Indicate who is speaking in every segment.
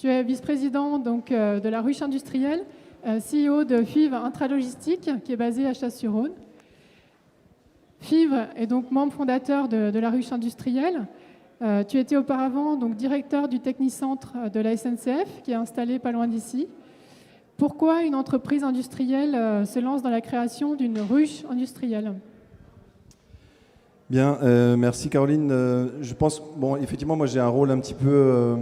Speaker 1: Tu es vice-président donc, de la ruche industrielle, CEO de FIV Intralogistique, qui est basée à Chasse-sur-Rhône. FIV est donc membre fondateur de la ruche industrielle. Tu étais auparavant donc, directeur du technicentre de la SNCF, qui est installé pas loin d'ici. Pourquoi une entreprise industrielle se lance dans la création d'une ruche industrielle ?
Speaker 2: Bien, merci Caroline. Je pense, bon, effectivement, moi j'ai un rôle un petit peu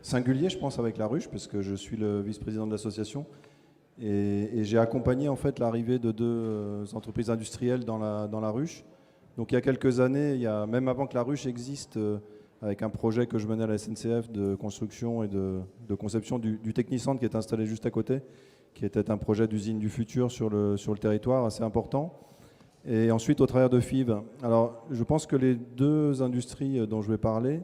Speaker 2: singulier, je pense, avec la ruche, parce que je suis le vice-président de l'association et j'ai accompagné en fait l'arrivée de deux entreprises industrielles dans la ruche. Donc il y a quelques années, même avant que la ruche existe, avec un projet que je menais à la SNCF de construction et de conception du technicentre qui est installé juste à côté, qui était un projet d'usine du futur sur le territoire assez important. Et ensuite au travers de FIV. Alors je pense que les deux industries dont je vais parler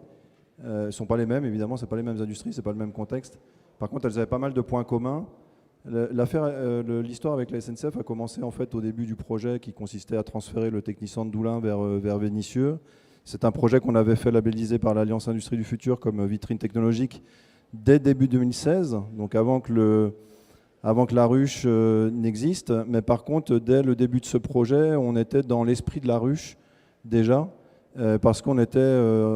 Speaker 2: ne sont pas les mêmes, évidemment, ce n'est pas les mêmes industries, ce n'est pas le même contexte. Par contre, elles avaient pas mal de points communs. L'histoire avec la SNCF a commencé en fait au début du projet qui consistait à transférer le technicentre d'Oulin vers Vénissieux. C'est un projet qu'on avait fait labelliser par l'Alliance Industrie du Futur comme vitrine technologique dès début 2016, donc avant que la ruche n'existe. Mais par contre, dès le début de ce projet, on était dans l'esprit de la ruche déjà, parce qu'on était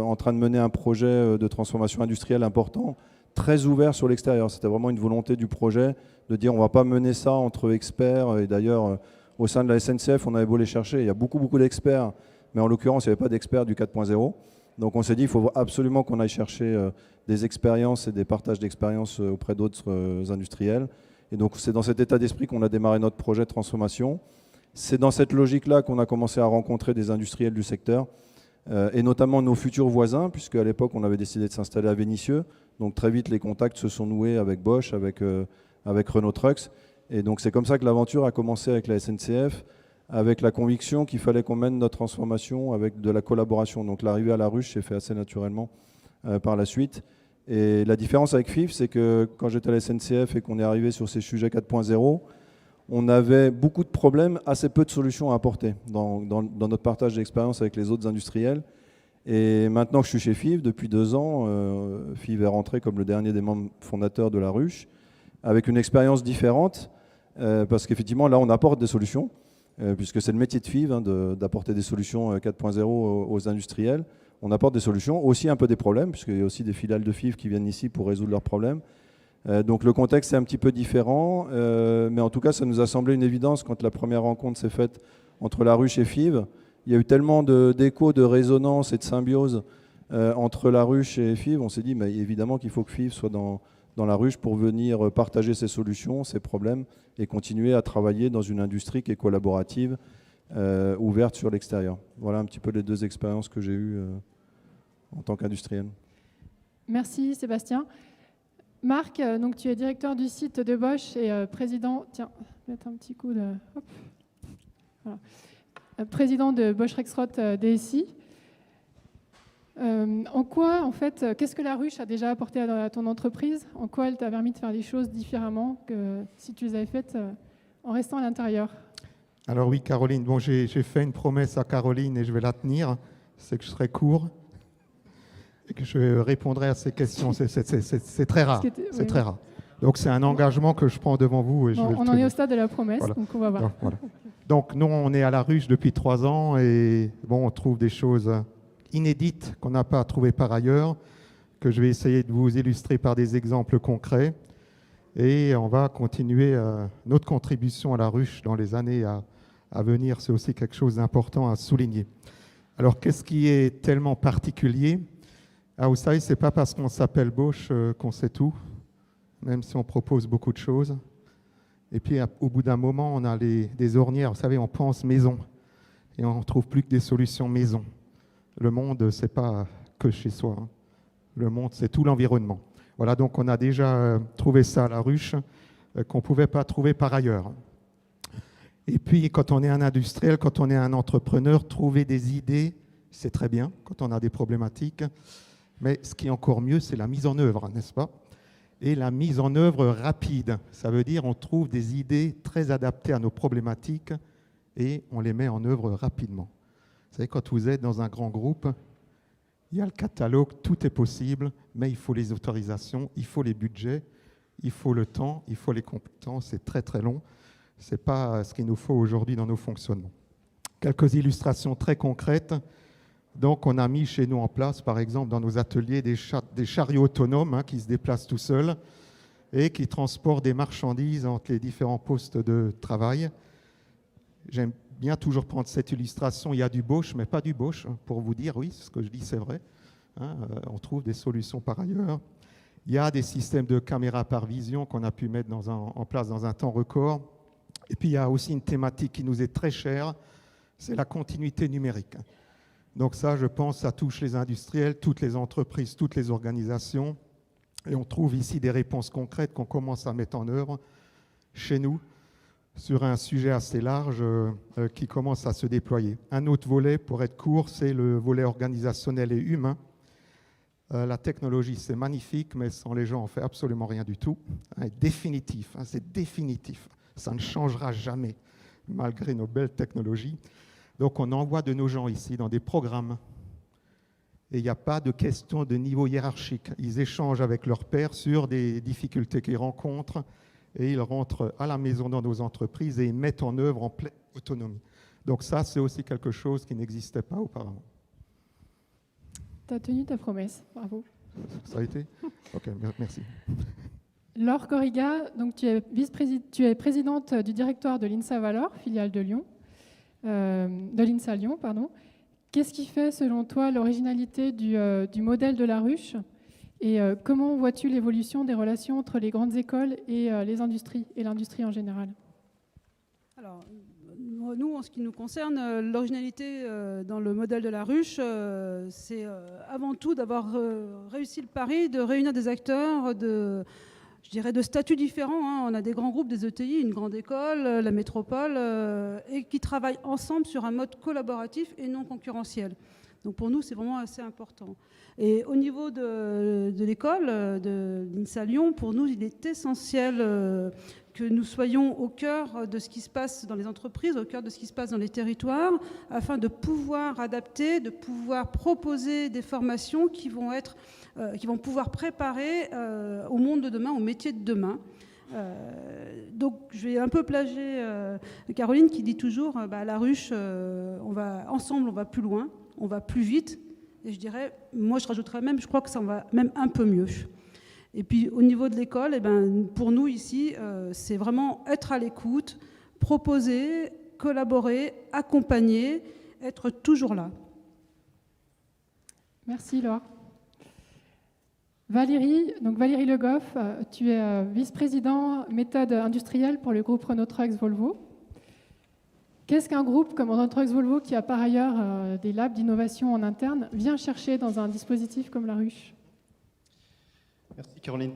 Speaker 2: en train de mener un projet de transformation industrielle important, très ouvert sur l'extérieur. C'était vraiment une volonté du projet de dire on ne va pas mener ça entre experts. Et d'ailleurs, au sein de la SNCF, on avait beau les chercher, il y a beaucoup d'experts, mais en l'occurrence, il n'y avait pas d'experts du 4.0. Donc on s'est dit il faut absolument qu'on aille chercher des expériences et des partages d'expériences auprès d'autres industriels. Et donc c'est dans cet état d'esprit qu'on a démarré notre projet de transformation. C'est dans cette logique-là qu'on a commencé à rencontrer des industriels du secteur, et notamment nos futurs voisins, puisque à l'époque on avait décidé de s'installer à Vénissieux. Donc très vite les contacts se sont noués avec Bosch, avec Renault Trucks. Et donc c'est comme ça que l'aventure a commencé avec la SNCF, avec la conviction qu'il fallait qu'on mène notre transformation avec de la collaboration. Donc l'arrivée à la ruche s'est fait assez naturellement par la suite. Et la différence avec FIV, c'est que quand j'étais à la SNCF et qu'on est arrivé sur ces sujets 4.0, on avait beaucoup de problèmes, assez peu de solutions à apporter dans notre partage d'expérience avec les autres industriels. Et maintenant que je suis chez FIV, depuis 2 ans, FIV est rentré comme le dernier des membres fondateurs de la ruche, avec une expérience différente, parce qu'effectivement, là, on apporte des solutions, puisque c'est le métier de FIV d'apporter des solutions 4.0 aux industriels. On apporte des solutions, aussi un peu des problèmes, puisqu'il y a aussi des filiales de FIV qui viennent ici pour résoudre leurs problèmes. Donc le contexte est un petit peu différent, mais en tout cas, ça nous a semblé une évidence quand la première rencontre s'est faite entre la ruche et FIV. Il y a eu tellement d'échos, de résonance et de symbiose entre la ruche et FIV. On s'est dit, mais évidemment qu'il faut que FIV soit dans la ruche pour venir partager ses solutions, ses problèmes, et continuer à travailler dans une industrie qui est collaborative, ouverte sur l'extérieur. Voilà un petit peu les deux expériences que j'ai eues en tant qu'industriel.
Speaker 1: Merci Sébastien. Marc, donc tu es directeur du site de Bosch et président... Tiens, mettre un petit coup de... Hop. Voilà. Président de Bosch Rexroth DSI. En quoi, en fait, qu'est-ce que la ruche a déjà apporté à ton entreprise ? En quoi elle t'a permis de faire des choses différemment que si tu les avais faites en restant à l'intérieur ?
Speaker 3: Alors oui, Caroline, bon, j'ai fait une promesse à Caroline et je vais la tenir, c'est que je serai court et que je répondrai à ces questions. C'est très rare, c'est très rare. Donc c'est un engagement que je prends devant vous. Et
Speaker 1: bon, on en est au stade de la promesse, voilà. Donc on va voir.
Speaker 3: Donc, voilà. Donc nous, on est à la ruche depuis 3 ans et bon, on trouve des choses inédites qu'on n'a pas trouvées par ailleurs, que je vais essayer de vous illustrer par des exemples concrets. Et on va continuer notre contribution à la ruche dans les années à venir. C'est aussi quelque chose d'important à souligner. Alors, qu'est-ce qui est tellement particulier ? Ah, vous savez, ce n'est pas parce qu'on s'appelle Bosch qu'on sait tout, même si on propose beaucoup de choses. Et puis, au bout d'un moment, on a des ornières. Vous savez, on pense maison et on ne trouve plus que des solutions maison. Le monde, ce n'est pas que chez soi. Hein. Le monde, c'est tout l'environnement. Voilà, donc on a déjà trouvé ça à la ruche qu'on ne pouvait pas trouver par ailleurs. Et puis, quand on est un industriel, quand on est un entrepreneur, trouver des idées, c'est très bien quand on a des problématiques. Mais ce qui est encore mieux, c'est la mise en œuvre, n'est-ce pas ? Et la mise en œuvre rapide, ça veut dire on trouve des idées très adaptées à nos problématiques et on les met en œuvre rapidement. Vous savez, quand vous êtes dans un grand groupe, il y a le catalogue, tout est possible, mais il faut les autorisations, il faut les budgets, il faut le temps, il faut les compétences, c'est très très long. Ce n'est pas ce qu'il nous faut aujourd'hui dans nos fonctionnements. Quelques illustrations très concrètes. Donc, on a mis chez nous en place, par exemple, dans nos ateliers, des chariots autonomes qui se déplacent tout seuls et qui transportent des marchandises entre les différents postes de travail. J'aime bien toujours prendre cette illustration. Il y a du Bosch, mais pas du Bosch, pour vous dire, oui, ce que je dis, c'est vrai. On trouve des solutions par ailleurs. Il y a des systèmes de caméras par vision qu'on a pu mettre en place dans un temps record. Et puis, il y a aussi une thématique qui nous est très chère, c'est la continuité numérique. Donc ça, je pense, ça touche les industriels, toutes les entreprises, toutes les organisations. Et on trouve ici des réponses concrètes qu'on commence à mettre en œuvre chez nous sur un sujet assez large qui commence à se déployer. Un autre volet, pour être court, c'est le volet organisationnel et humain. La technologie, c'est magnifique, mais sans les gens, on ne fait absolument rien du tout. Définitif, c'est définitif. Ça ne changera jamais, malgré nos belles technologies. Donc, on envoie de nos gens ici dans des programmes. Et il n'y a pas de question de niveau hiérarchique. Ils échangent avec leurs pairs sur des difficultés qu'ils rencontrent et ils rentrent à la maison dans nos entreprises et ils mettent en œuvre en pleine autonomie. Donc ça, c'est aussi quelque chose qui n'existait pas auparavant.
Speaker 1: Tu as tenu ta promesse, bravo.
Speaker 3: Ça a été ? Ok, merci.
Speaker 1: Laure Corriga, donc tu es présidente du directoire de l'INSA Valor, filiale de Lyon. De l'INSA Lyon, pardon. Qu'est-ce qui fait, selon toi, l'originalité du modèle de la ruche et comment vois-tu l'évolution des relations entre les grandes écoles et les industries et l'industrie en général?
Speaker 4: Alors, nous, en ce qui nous concerne, l'originalité dans le modèle de la ruche, c'est avant tout d'avoir réussi le pari de réunir des acteurs de statuts différents. On a des grands groupes, des ETI, une grande école, la métropole, et qui travaillent ensemble sur un mode collaboratif et non concurrentiel. Donc pour nous, c'est vraiment assez important. Et au niveau de l'école, de l'INSA Lyon, pour nous, il est essentiel que nous soyons au cœur de ce qui se passe dans les entreprises, au cœur de ce qui se passe dans les territoires, afin de pouvoir adapter, de pouvoir proposer des formations qui vont pouvoir préparer au monde de demain, au métier de demain. Donc je vais un peu plager Caroline qui dit toujours la ruche, ensemble on va plus loin, on va plus vite, et je dirais, moi je rajouterais même, je crois que ça va même un peu mieux. Et puis au niveau de l'école, pour nous ici, c'est vraiment être à l'écoute, proposer, collaborer, accompagner, être toujours là.
Speaker 1: Merci Laure. Valérie Le Goff, tu es vice-président méthode industrielle pour le groupe Renault Trucks Volvo. Qu'est-ce qu'un groupe comme Renault Trucks Volvo, qui a par ailleurs des labs d'innovation en interne, vient chercher dans un dispositif comme la ruche?
Speaker 5: Merci Caroline.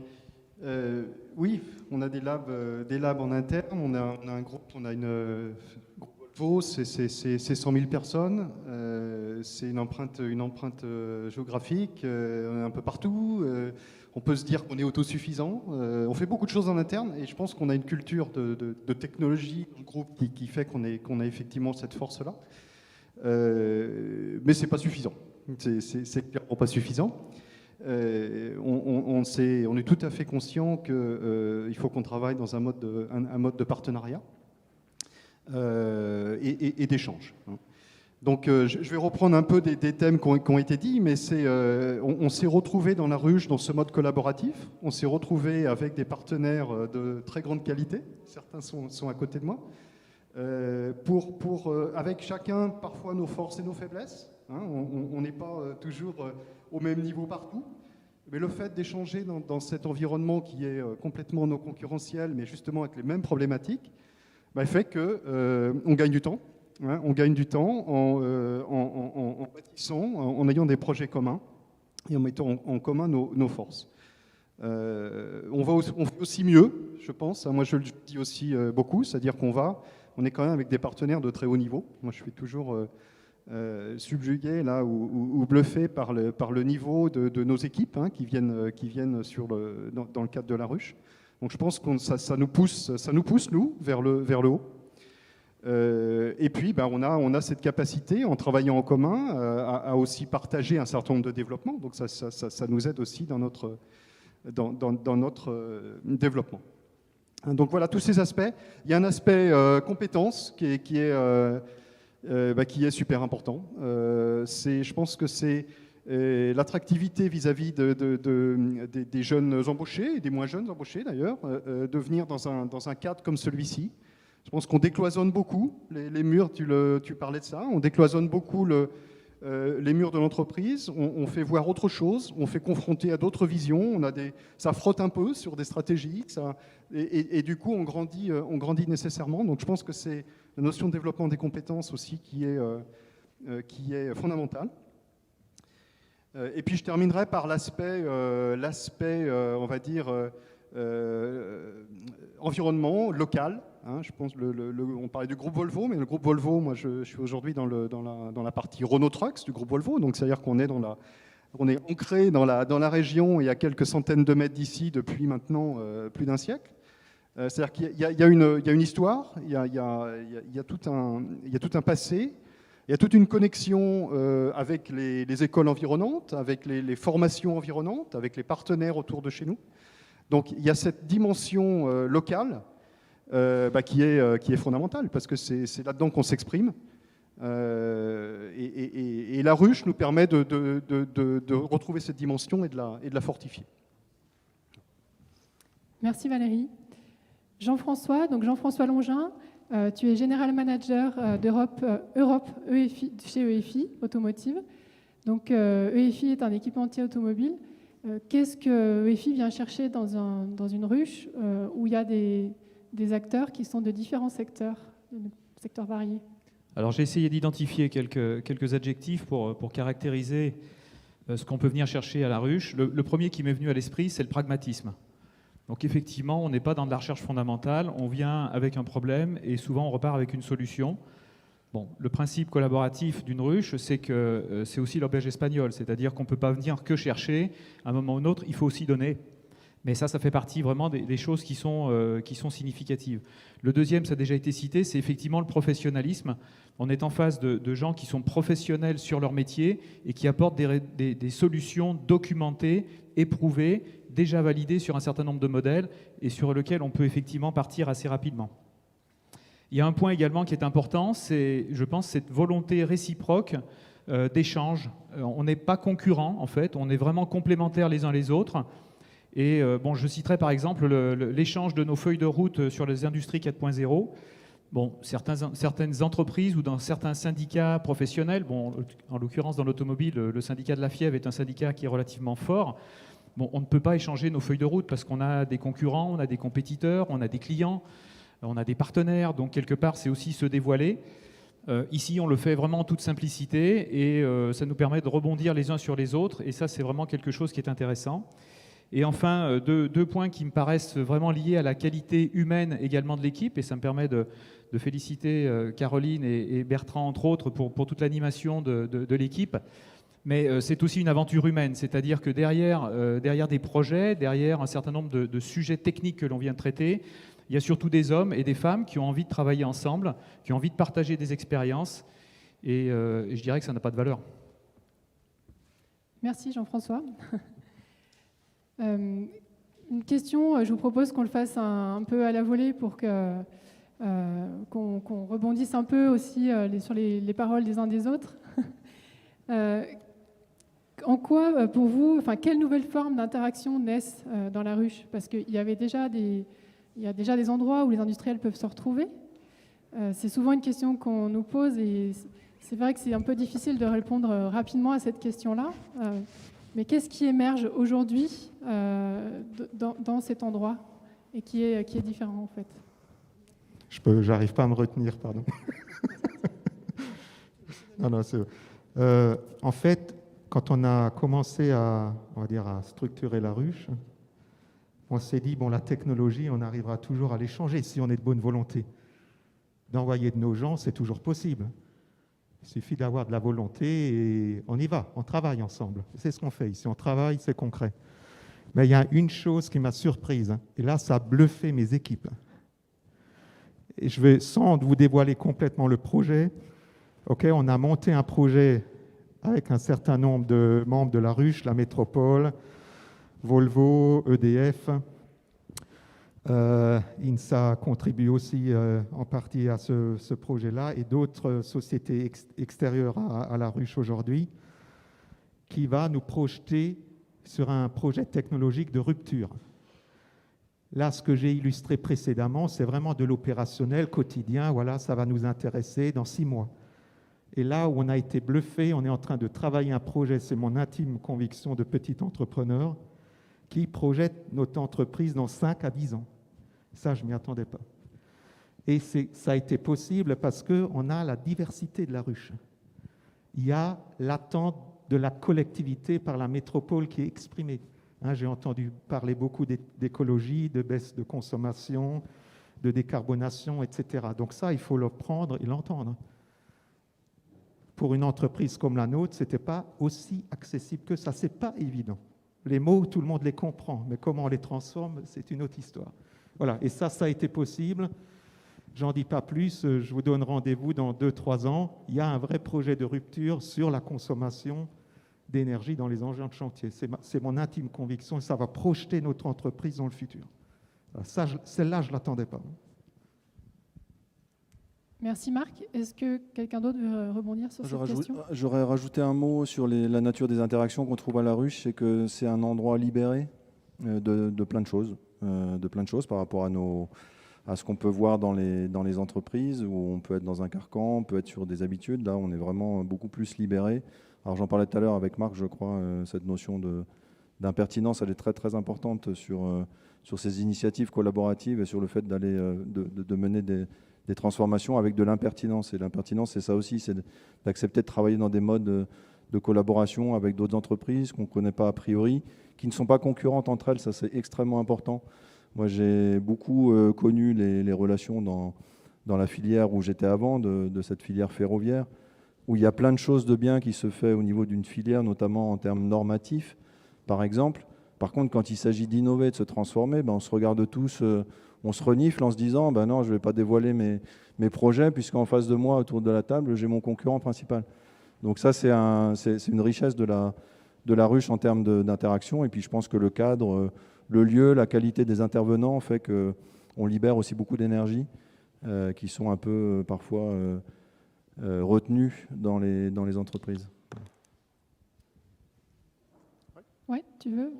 Speaker 5: Oui, on a des labs en interne, on a un groupe, on a une groupe Volvo, c'est 100 000 personnes, c'est une empreinte géographique, on est un peu partout, on peut se dire qu'on est autosuffisant, on fait beaucoup de choses en interne et je pense qu'on a une culture de technologie en groupe qui fait qu'on a effectivement cette force-là, mais c'est pas suffisant, c'est clairement pas suffisant. On est tout à fait conscient qu'il faut qu'on travaille dans un mode de partenariat et d'échange. Donc je vais reprendre un peu des thèmes qui ont été dits, mais on s'est retrouvé dans la ruche dans ce mode collaboratif, on s'est retrouvé avec des partenaires de très grande qualité, certains sont à côté de moi, avec chacun parfois nos forces et nos faiblesses, on n'est pas toujours au même niveau partout, mais le fait d'échanger dans cet environnement qui est complètement non concurrentiel, mais justement avec les mêmes problématiques, fait qu'on gagne du temps. On gagne du temps en bâtissant, en ayant des projets communs et en mettant en commun nos forces. On fait aussi mieux, je pense. Moi, je le dis aussi beaucoup, c'est-à-dire on est quand même avec des partenaires de très haut niveau. Moi, je suis toujours subjugué là ou bluffé par le niveau de nos équipes qui viennent dans le cadre de la ruche. Donc, je pense que ça nous pousse nous vers le haut. Et puis, on a cette capacité, en travaillant en commun, à aussi partager un certain nombre de développements. Donc ça nous aide aussi dans notre développement. Donc voilà, tous ces aspects. Il y a un aspect compétence qui est super important. Je pense que c'est l'attractivité vis-à-vis des jeunes embauchés, et des moins jeunes embauchés d'ailleurs, de venir dans un cadre comme celui-ci. Je pense qu'on décloisonne beaucoup les murs, tu parlais de ça, on décloisonne beaucoup les murs de l'entreprise, on fait voir autre chose, on fait confronter à d'autres visions, ça frotte un peu sur des stratégies, et du coup on grandit nécessairement. Donc je pense que c'est la notion de développement des compétences aussi qui est fondamentale. Et puis je terminerai par l'aspect on va dire, environnement, local. Je pense on parlait du groupe Volvo, mais le groupe Volvo, moi je suis aujourd'hui dans la partie Renault Trucks du groupe Volvo, donc c'est-à-dire qu'on est ancré dans la région et à quelques centaines de mètres d'ici depuis maintenant plus d'un siècle. C'est-à-dire qu'il y a une histoire, il y a tout un passé, il y a toute une connexion avec les écoles environnantes, avec les formations environnantes, avec les partenaires autour de chez nous. Donc il y a cette dimension locale qui est fondamentale, parce que c'est là-dedans qu'on s'exprime. Et la ruche nous permet de retrouver cette dimension et de la fortifier.
Speaker 1: Merci Valérie. Jean-François Longin, tu es General Manager d'Europe EFI, chez EFI Automotive. Donc EFI est un équipementier automobile. Qu'est-ce que EFI vient chercher dans une ruche où il y a des acteurs qui sont de différents secteurs variés?
Speaker 6: Alors j'ai essayé d'identifier quelques adjectifs pour caractériser ce qu'on peut venir chercher à la ruche. Le premier qui m'est venu à l'esprit, c'est le pragmatisme. Donc effectivement, on n'est pas dans de la recherche fondamentale, on vient avec un problème et souvent on repart avec une solution. Bon, le principe collaboratif d'une ruche, c'est que c'est aussi l'auberge espagnole, c'est-à-dire qu'on ne peut pas venir que chercher, à un moment ou un autre, il faut aussi donner. Mais ça fait partie vraiment des choses qui sont significatives. Le deuxième, ça a déjà été cité, c'est effectivement le professionnalisme. On est en face de gens qui sont professionnels sur leur métier et qui apportent des solutions documentées, éprouvées, déjà validées sur un certain nombre de modèles et sur lesquels on peut effectivement partir assez rapidement. Il y a un point également qui est important, c'est, je pense, cette volonté réciproque d'échange. On n'est pas concurrents, en fait, on est vraiment complémentaires les uns les autres. Et je citerai par exemple l'échange de nos feuilles de route sur les industries 4.0. Bon, certaines entreprises ou dans certains syndicats professionnels, en l'occurrence dans l'automobile, le syndicat de la FIEV est un syndicat qui est relativement fort. Bon, on ne peut pas échanger nos feuilles de route parce qu'on a des concurrents, on a des compétiteurs, on a des clients, on a des partenaires, donc quelque part c'est aussi se dévoiler. Ici on le fait vraiment en toute simplicité et ça nous permet de rebondir les uns sur les autres et ça c'est vraiment quelque chose qui est intéressant. Et enfin, deux points qui me paraissent vraiment liés à la qualité humaine également de l'équipe, et ça me permet de féliciter Caroline et Bertrand, entre autres, pour toute l'animation de l'équipe. Mais c'est aussi une aventure humaine, c'est-à-dire que derrière des projets, derrière un certain nombre de sujets techniques que l'on vient de traiter, il y a surtout des hommes et des femmes qui ont envie de travailler ensemble, qui ont envie de partager des expériences, et je dirais que ça n'a pas de valeur.
Speaker 1: Merci Jean-François. Une question, je vous propose qu'on le fasse un peu à la volée pour qu'on rebondisse un peu aussi sur les paroles des uns des autres. En quoi, pour vous, quelles nouvelles formes d'interaction naissent dans la ruche? Parce qu'il y a déjà des endroits où les industriels peuvent se retrouver. C'est souvent une question qu'on nous pose et c'est vrai que c'est un peu difficile de répondre rapidement à cette question-là. Mais qu'est-ce qui émerge aujourd'hui dans cet endroit et qui est différent en fait?
Speaker 3: J'arrive pas à me retenir, pardon. Non, c'est en fait, quand on a commencé à structurer la ruche, on s'est dit, la technologie, on arrivera toujours à l'échanger si on est de bonne volonté. D'envoyer de nos gens, c'est toujours possible. Il suffit d'avoir de la volonté et on y va, on travaille ensemble. C'est ce qu'on fait ici, on travaille, c'est concret. Mais il y a une chose qui m'a surprise, et là, ça a bluffé mes équipes. Et je vais, sans vous dévoiler complètement le projet, on a monté un projet avec un certain nombre de membres de la ruche, la métropole, Volvo, EDF. INSA contribue aussi en partie à ce projet-là et d'autres sociétés extérieures à la ruche aujourd'hui, qui va nous projeter sur un projet technologique de rupture. Là, ce que j'ai illustré précédemment, c'est vraiment de l'opérationnel quotidien. Voilà, ça va nous intéresser dans 6 mois. Et là où on a été bluffé, on est en train de travailler un projet, c'est mon intime conviction de petit entrepreneur, qui projette notre entreprise dans 5 à 10 ans. Ça, je ne m'y attendais pas. Et ça a été possible parce qu'on a la diversité de la ruche. Il y a l'attente de la collectivité par la métropole qui est exprimée. J'ai entendu parler beaucoup d'écologie, de baisse de consommation, de décarbonation, etc. Donc ça, il faut le prendre et l'entendre. Pour une entreprise comme la nôtre, ce n'était pas aussi accessible que ça. Ce n'est pas évident. Les mots, tout le monde les comprend, mais comment on les transforme, c'est une autre histoire. Voilà, et ça a été possible. J'en dis pas plus, je vous donne rendez-vous dans 2-3 ans. Il y a un vrai projet de rupture sur la consommation d'énergie dans les engins de chantier. C'est mon intime conviction et ça va projeter notre entreprise dans le futur. Celle-là, je ne l'attendais pas.
Speaker 1: Merci Marc. Est-ce que quelqu'un d'autre veut rebondir sur cette question ?
Speaker 2: J'aurais rajouté un mot sur la nature des interactions qu'on trouve à la ruche, c'est que c'est un endroit libéré de plein de choses, par rapport à ce qu'on peut voir dans les entreprises, où on peut être dans un carcan, on peut être sur des habitudes. Là, on est vraiment beaucoup plus libéré. Alors j'en parlais tout à l'heure avec Marc, je crois, cette notion d'impertinence, elle est très très importante sur ces initiatives collaboratives et sur le fait d'aller de mener des transformations avec de l'impertinence. Et l'impertinence, c'est ça aussi, c'est d'accepter de travailler dans des modes de collaboration avec d'autres entreprises qu'on ne connaît pas a priori, qui ne sont pas concurrentes entre elles, ça c'est extrêmement important. Moi j'ai beaucoup connu les relations dans la filière où j'étais avant, de cette filière ferroviaire, où il y a plein de choses de bien qui se fait au niveau d'une filière, notamment en termes normatifs, par exemple. Par contre, quand il s'agit d'innover, de se transformer, on se regarde tous, on se renifle en se disant non, je ne vais pas dévoiler mes projets, puisqu'en face de moi, autour de la table, j'ai mon concurrent principal. Donc ça, c'est une richesse de la ruche en termes d'interaction. Et puis je pense que le cadre, le lieu, la qualité des intervenants fait qu'on libère aussi beaucoup d'énergie qui sont un peu parfois retenues dans les entreprises.
Speaker 1: Oui, tu veux ?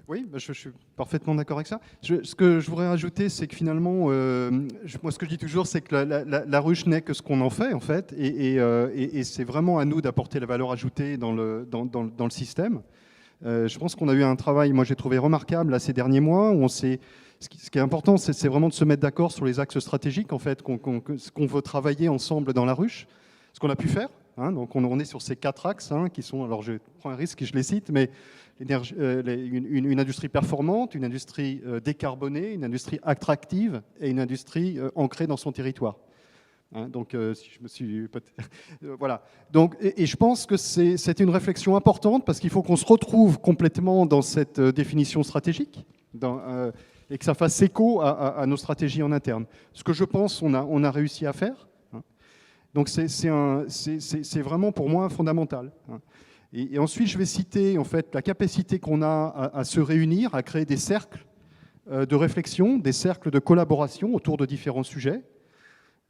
Speaker 5: Oui, je suis parfaitement d'accord avec ça. Ce que je voudrais rajouter, c'est que finalement, moi ce que je dis toujours, c'est que la ruche n'est que ce qu'on en fait, et c'est vraiment à nous d'apporter la valeur ajoutée dans le système. Je pense qu'on a eu un travail, moi j'ai trouvé remarquable là, ces derniers mois, où ce qui est important, c'est vraiment de se mettre d'accord sur les axes stratégiques en fait, ce qu'on veut travailler ensemble dans la ruche, ce qu'on a pu faire. Donc on est sur ces 4 axes qui sont, alors je prends un risque et je les cite, mais une industrie performante, une industrie décarbonée, une industrie attractive et une industrie ancrée dans son territoire. Donc si je me suis... voilà. Donc, et je pense que c'est une réflexion importante parce qu'il faut qu'on se retrouve complètement dans cette définition stratégique et que ça fasse écho à nos stratégies en interne. Ce que je pense on a réussi à faire. Donc c'est vraiment pour moi fondamental. Et ensuite, je vais citer en fait la capacité qu'on a à se réunir, à créer des cercles de réflexion, des cercles de collaboration autour de différents sujets.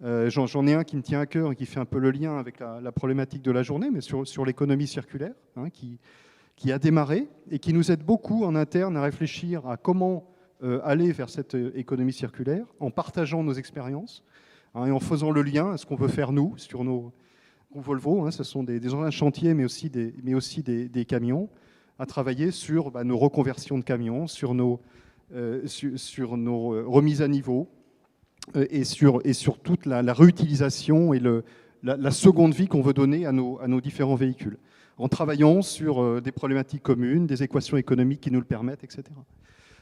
Speaker 5: J'en ai un qui me tient à cœur et qui fait un peu le lien avec la problématique de la journée, mais sur l'économie circulaire, qui a démarré et qui nous aide beaucoup en interne à réfléchir à comment aller vers cette économie circulaire en partageant nos expériences. Et en faisant le lien à ce qu'on veut faire nous sur nos Volvo, ce sont des engins de chantier mais aussi des camions, à travailler sur nos reconversions de camions, sur nos remises à niveau et sur toute la réutilisation et la seconde vie qu'on veut donner à nos différents véhicules, en travaillant sur des problématiques communes, des équations économiques qui nous le permettent, etc.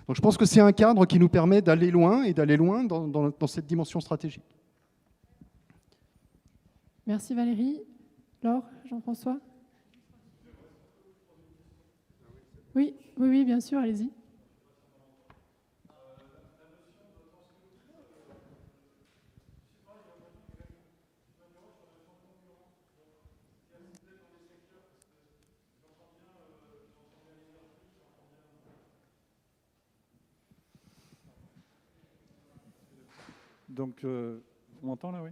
Speaker 5: Donc je pense que c'est un cadre qui nous permet d'aller loin et d'aller loin dans cette dimension stratégique.
Speaker 1: Merci Valérie. Laure, Jean-François ? Oui, bien sûr, allez-y.
Speaker 7: Donc, on m'entend là, oui.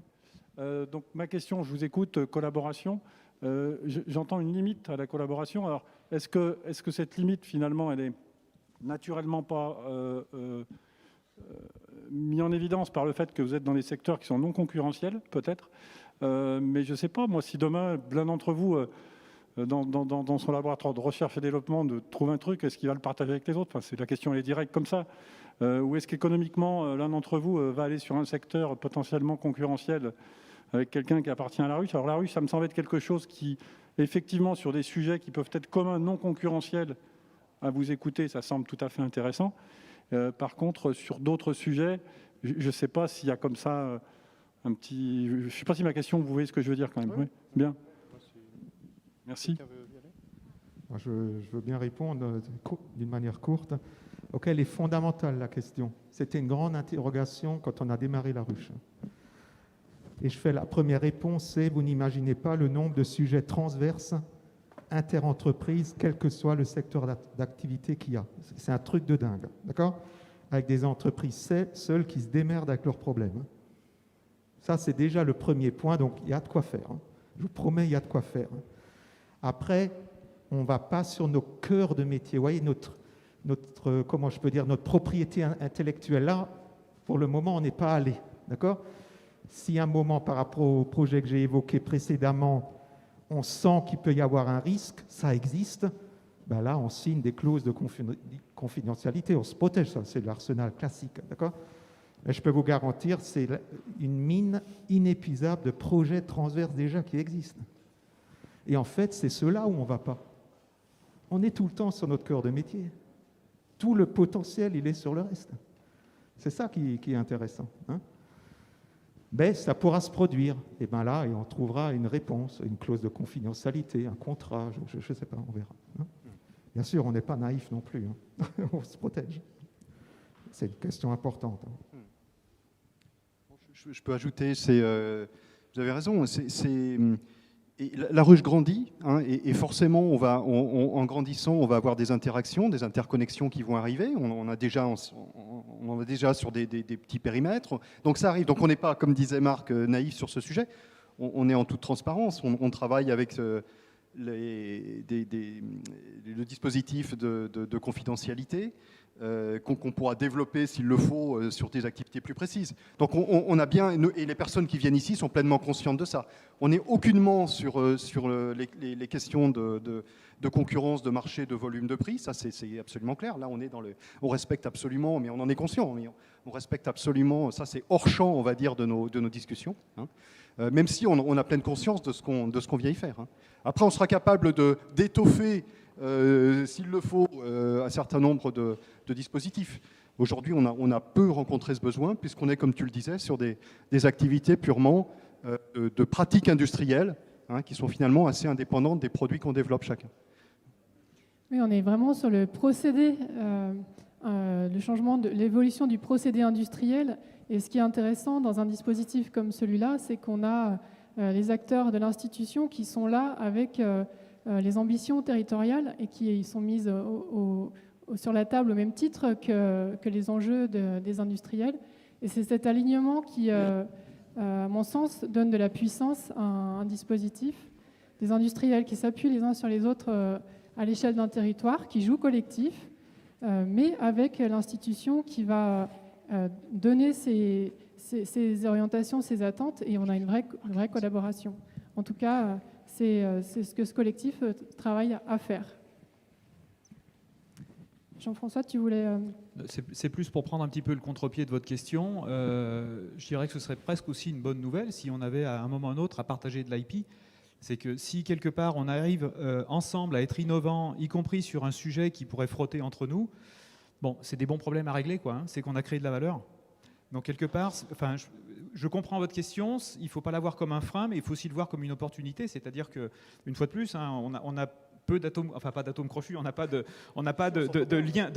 Speaker 7: Donc, ma question, je vous écoute, collaboration. J'entends une limite à la collaboration. Alors, est-ce que cette limite, finalement, elle est naturellement pas mise en évidence par le fait que vous êtes dans des secteurs qui sont non concurrentiels, peut-être, mais je ne sais pas, moi, si demain, l'un d'entre vous, dans son laboratoire de recherche et développement, de trouver un truc, est-ce qu'il va le partager avec les autres? Enfin, la question elle est directe comme ça. Ou est-ce qu'économiquement, l'un d'entre vous va aller sur un secteur potentiellement concurrentiel avec quelqu'un qui appartient à la ruche? Alors la ruche, ça me semble être quelque chose qui, effectivement, sur des sujets qui peuvent être communs, non concurrentiels, à vous écouter, ça semble tout à fait intéressant. Par contre, sur d'autres sujets, je ne sais pas s'il y a comme ça un petit... Je ne sais pas si ma question, vous voyez ce que je veux dire quand même. Oui, bien. Merci.
Speaker 3: Je veux bien répondre d'une manière courte. Ok, elle est fondamentale, la question. C'était une grande interrogation quand on a démarré la ruche. Et je fais la première réponse, c'est vous n'imaginez pas le nombre de sujets transverses, interentreprises, quel que soit le secteur d'activité qu'il y a. C'est un truc de dingue, d'accord? Avec des entreprises seules qui se démerdent avec leurs problèmes. Ça, c'est déjà le premier point, donc il y a de quoi faire. Je vous promets, il y a de quoi faire. Après, on ne va pas sur nos cœurs de métier. Vous voyez, comment je peux dire, notre propriété intellectuelle, là, pour le moment, on n'est pas allé. D'accord? Si à un moment, par rapport au projet que j'ai évoqué précédemment, on sent qu'il peut y avoir un risque, ça existe, ben là, on signe des clauses de confidentialité, on se protège, ça, c'est l'arsenal classique. D'accord? Mais je peux vous garantir, c'est une mine inépuisable de projets transverses déjà qui existent. Et en fait, c'est ceux-là où on ne va pas. On est tout le temps sur notre cœur de métier. Tout le potentiel, il est sur le reste. C'est ça qui est intéressant. Mais ça pourra se produire. Et bien là, on trouvera une réponse, une clause de confidentialité, un contrat, je ne sais pas, on verra. Bien sûr, on n'est pas naïf non plus. On se protège. C'est une question importante.
Speaker 5: Je peux ajouter, vous avez raison, et la ruche grandit, et forcément, en grandissant, on va avoir des interactions, des interconnexions qui vont arriver. On en a déjà sur des petits périmètres. Donc ça arrive. Donc on n'est pas, comme disait Marc, naïf sur ce sujet. On est en toute transparence. On travaille avec le dispositif de confidentialité qu'on pourra développer s'il le faut sur des activités plus précises. Donc on a bien, et les personnes qui viennent ici sont pleinement conscientes de ça. On n'est aucunement sur les questions de concurrence, de marché, de volume de prix, ça c'est absolument clair. Là on respecte absolument, mais on en est conscient, mais on respecte absolument, ça c'est hors champ, on va dire, de nos discussions. Même si on a pleine conscience de ce qu'on vient y faire. Après, on sera capable d'étoffer, s'il le faut, un certain nombre de dispositifs. Aujourd'hui, on a peu rencontré ce besoin, puisqu'on est, comme tu le disais, sur des activités purement de pratiques industrielles, qui sont finalement assez indépendantes des produits qu'on développe chacun.
Speaker 1: Oui, on est vraiment sur le procédé, le changement de l'évolution du procédé industriel. Et ce qui est intéressant dans un dispositif comme celui-là, c'est qu'on a les acteurs de l'institution qui sont là avec les ambitions territoriales et qui sont mises sur la table au même titre que les enjeux des industriels. Et c'est cet alignement qui, à mon sens, donne de la puissance à un dispositif. Des industriels qui s'appuient les uns sur les autres à l'échelle d'un territoire, qui jouent collectif, mais avec l'institution qui va donner ses orientations, ses attentes, et on a une vraie collaboration. En tout cas, c'est ce que ce collectif travaille à faire. Jean-François, tu voulais...
Speaker 6: C'est plus pour prendre un petit peu le contre-pied de votre question. Je dirais que ce serait presque aussi une bonne nouvelle si on avait à un moment ou à un autre à partager de l'IP. C'est que si quelque part on arrive ensemble à être innovant, y compris sur un sujet qui pourrait frotter entre nous, bon, c'est des bons problèmes à régler, quoi. C'est qu'on a créé de la valeur. Donc quelque part, enfin, je comprends votre question. Il ne faut pas la voir comme un frein, mais il faut aussi le voir comme une opportunité. C'est-à-dire que, une fois de plus, on a peu d'atomes, enfin pas d'atomes crochus. On n'a pas de lien.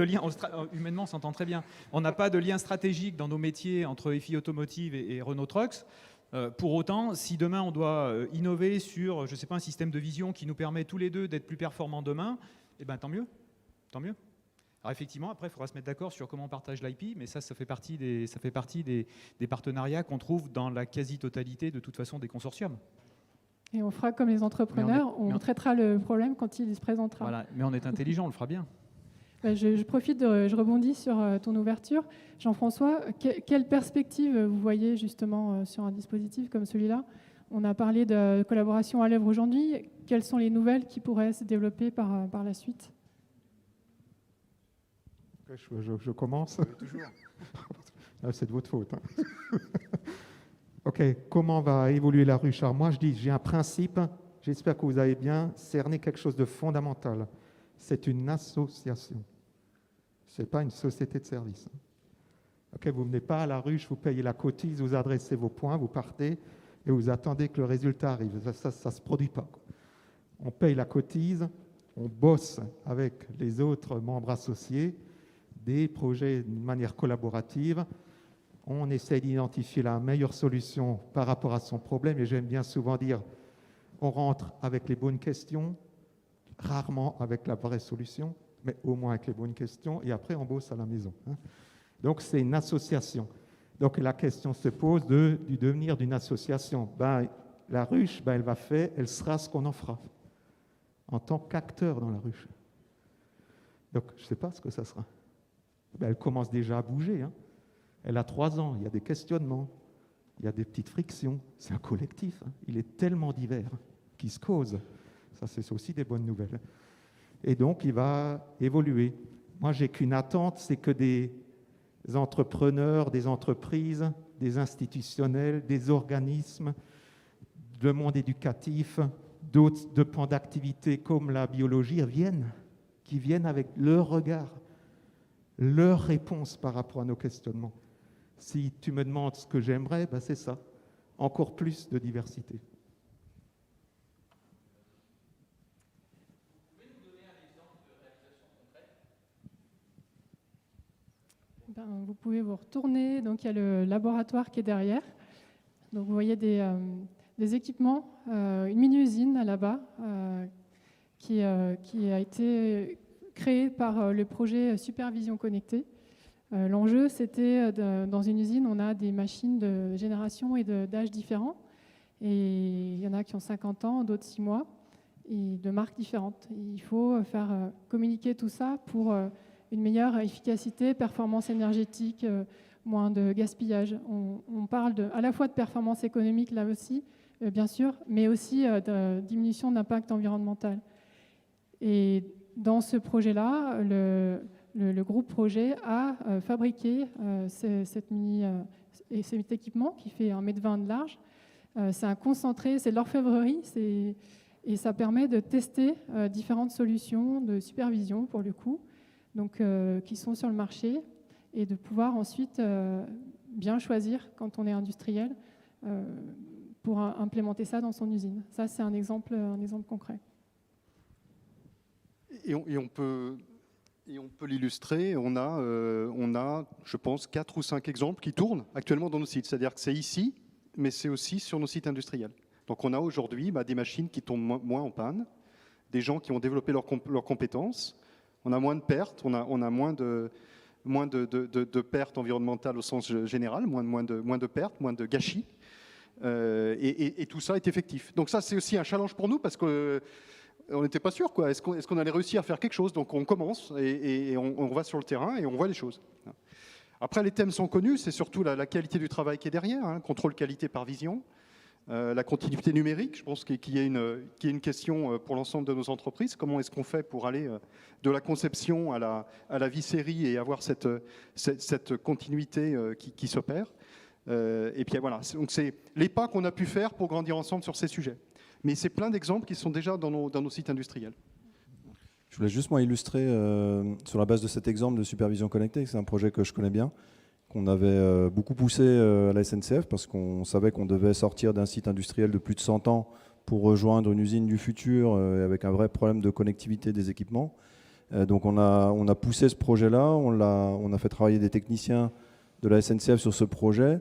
Speaker 6: Humainement, on s'entend très bien. On n'a pas de lien stratégique dans nos métiers entre EFI Automotive et Renault Trucks. Pour autant, si demain on doit innover sur, je sais pas, un système de vision qui nous permet tous les deux d'être plus performants demain, eh ben tant mieux, tant mieux. Alors effectivement, après, il faudra se mettre d'accord sur comment on partage l'IP, mais ça fait partie des partenariats qu'on trouve dans la quasi-totalité, de toute façon, des consortiums.
Speaker 1: Et on fera comme les entrepreneurs, on traitera le problème quand il se présentera.
Speaker 6: Voilà, mais on est intelligent, on le fera bien.
Speaker 1: Je rebondis sur ton ouverture. Jean-François, quelle perspective vous voyez justement sur un dispositif comme celui-là? On a parlé de collaboration à l'œuvre aujourd'hui. Quelles sont les nouvelles qui pourraient se développer par la suite?
Speaker 3: Je commence.
Speaker 6: Toujours.
Speaker 3: C'est de votre faute. Hein. OK, comment va évoluer la ruche? Alors moi, je dis, j'ai un principe, j'espère que vous avez bien cerné quelque chose de fondamental. C'est une association. Ce n'est pas une société de service. OK, vous ne venez pas à la ruche, vous payez la cotise, vous adressez vos points, vous partez et vous attendez que le résultat arrive. Ça ne se produit pas. On paye la cotise, on bosse avec les autres membres associés, des projets de manière collaborative. On essaie d'identifier la meilleure solution par rapport à son problème. Et j'aime bien souvent dire, on rentre avec les bonnes questions, rarement avec la vraie solution, mais au moins avec les bonnes questions. Et après, on bosse à la maison. Hein. Donc, c'est une association. Donc, la question se pose du devenir d'une association. La ruche, elle sera ce qu'on en fera, en tant qu'acteur dans la ruche. Donc, je ne sais pas ce que ça sera. Elle commence déjà à bouger. Hein. Elle a 3 ans, il y a des questionnements, il y a des petites frictions. C'est un collectif, hein. Il est tellement divers qui se cause. Ça, c'est aussi des bonnes nouvelles. Et donc, il va évoluer. Moi, j'ai qu'une attente, c'est que des entrepreneurs, des entreprises, des institutionnels, des organismes, le monde éducatif, d'autres pans d'activité comme la biologie qui viennent avec leur regard, leur réponse par rapport à nos questionnements. Si tu me demandes ce que j'aimerais, c'est ça, encore plus de diversité.
Speaker 6: Vous pouvez nous donner un exemple de réalisation concrète?
Speaker 1: Vous pouvez vous retourner, donc il y a le laboratoire qui est derrière. Donc vous voyez des équipements, une mini-usine là-bas qui a été créée par le projet Supervision Connectée. L'enjeu, c'était dans une usine, on a des machines de génération et d'âge différents. Et il y en a qui ont 50 ans, d'autres 6 mois, et de marques différentes. Il faut faire communiquer tout ça pour une meilleure efficacité, performance énergétique, moins de gaspillage. On parle à la fois de performance économique, là aussi, bien sûr, mais aussi de diminution d'impact environnemental. Et dans ce projet-là, le groupe projet a fabriqué cet équipement qui fait 1,20 m de large. C'est un concentré, c'est de l'orfèvrerie, et ça permet de tester différentes solutions de supervision, pour le coup, donc, qui sont sur le marché, et de pouvoir ensuite bien choisir, quand on est industriel, pour implémenter ça dans son usine. Ça, c'est un exemple concret.
Speaker 5: Et on peut l'illustrer. On a, je pense, 4 ou 5 exemples qui tournent actuellement dans nos sites. C'est-à-dire que c'est ici, mais c'est aussi sur nos sites industriels. Donc on a aujourd'hui des machines qui tombent moins en panne, des gens qui ont développé leurs compétences. On a moins de pertes, on a moins de pertes environnementales au sens général, moins de pertes, moins de gâchis. Et tout ça est effectif. Donc ça, c'est aussi un challenge pour nous parce que on n'était pas sûr, quoi. Est-ce qu'on allait réussir à faire quelque chose? Donc on commence et on va sur le terrain et on voit les choses. Après, les thèmes sont connus, c'est surtout la qualité du travail qui est derrière, hein, contrôle qualité par vision, la continuité numérique, je pense qu'il y a une question pour l'ensemble de nos entreprises. Comment est-ce qu'on fait pour aller de la conception à la vie série et avoir cette continuité qui s'opère? Et puis voilà, donc c'est les pas qu'on a pu faire pour grandir ensemble sur ces sujets. Mais c'est plein d'exemples qui sont déjà dans nos sites industriels.
Speaker 2: Je voulais juste moi illustrer sur la base de cet exemple de supervision connectée, c'est un projet que je connais bien, qu'on avait beaucoup poussé à la SNCF parce qu'on savait qu'on devait sortir d'un site industriel de plus de 100 ans pour rejoindre une usine du futur avec un vrai problème de connectivité des équipements. Donc on a poussé ce projet-là, on a fait travailler des techniciens de la SNCF sur ce projet.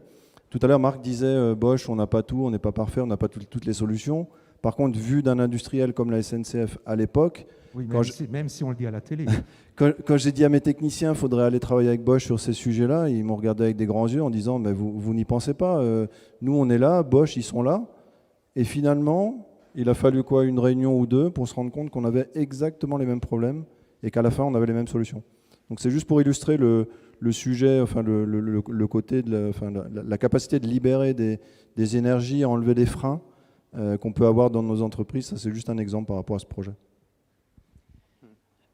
Speaker 2: Tout à l'heure, Marc disait Bosch, on n'a pas tout, on n'est pas parfait, on n'a pas toutes les solutions. Par contre, vu d'un industriel comme la SNCF à l'époque,
Speaker 3: Oui,
Speaker 2: Quand
Speaker 3: même si on le dit à la télé.
Speaker 2: Quand j'ai dit à mes techniciens, il faudrait aller travailler avec Bosch sur ces sujets-là, ils m'ont regardé avec des grands yeux en disant, mais vous n'y pensez pas, nous on est là, Bosch ils sont là. Et finalement, il a fallu quoi, une réunion ou deux pour se rendre compte qu'on avait exactement les mêmes problèmes et qu'à la fin on avait les mêmes solutions. Donc c'est juste pour illustrer le sujet, enfin le côté de la capacité de libérer des énergies, enlever des freins qu'on peut avoir dans nos entreprises. Ça c'est juste un exemple par rapport à ce projet.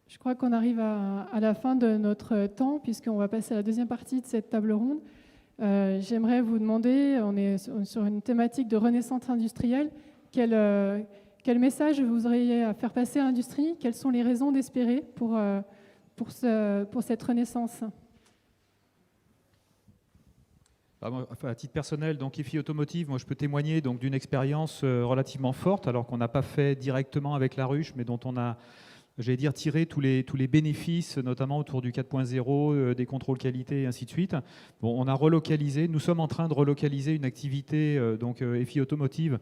Speaker 1: Je crois qu'on arrive à la fin de notre temps, puisqu'on va passer à la deuxième partie de cette table ronde. J'aimerais vous demander, on est sur une thématique de renaissance industrielle, quel message vous auriez à faire passer à l'industrie? Quelles sont les raisons d'espérer pour cette renaissance?
Speaker 6: À titre personnel, donc EFI Automotive, moi je peux témoigner donc d'une expérience relativement forte, alors qu'on n'a pas fait directement avec la ruche, mais dont on a, j'allais dire, tiré tous les bénéfices, notamment autour du 4.0, des contrôles qualité et ainsi de suite. Bon, on a relocalisé, nous sommes en train de relocaliser une activité, donc EFI Automotive.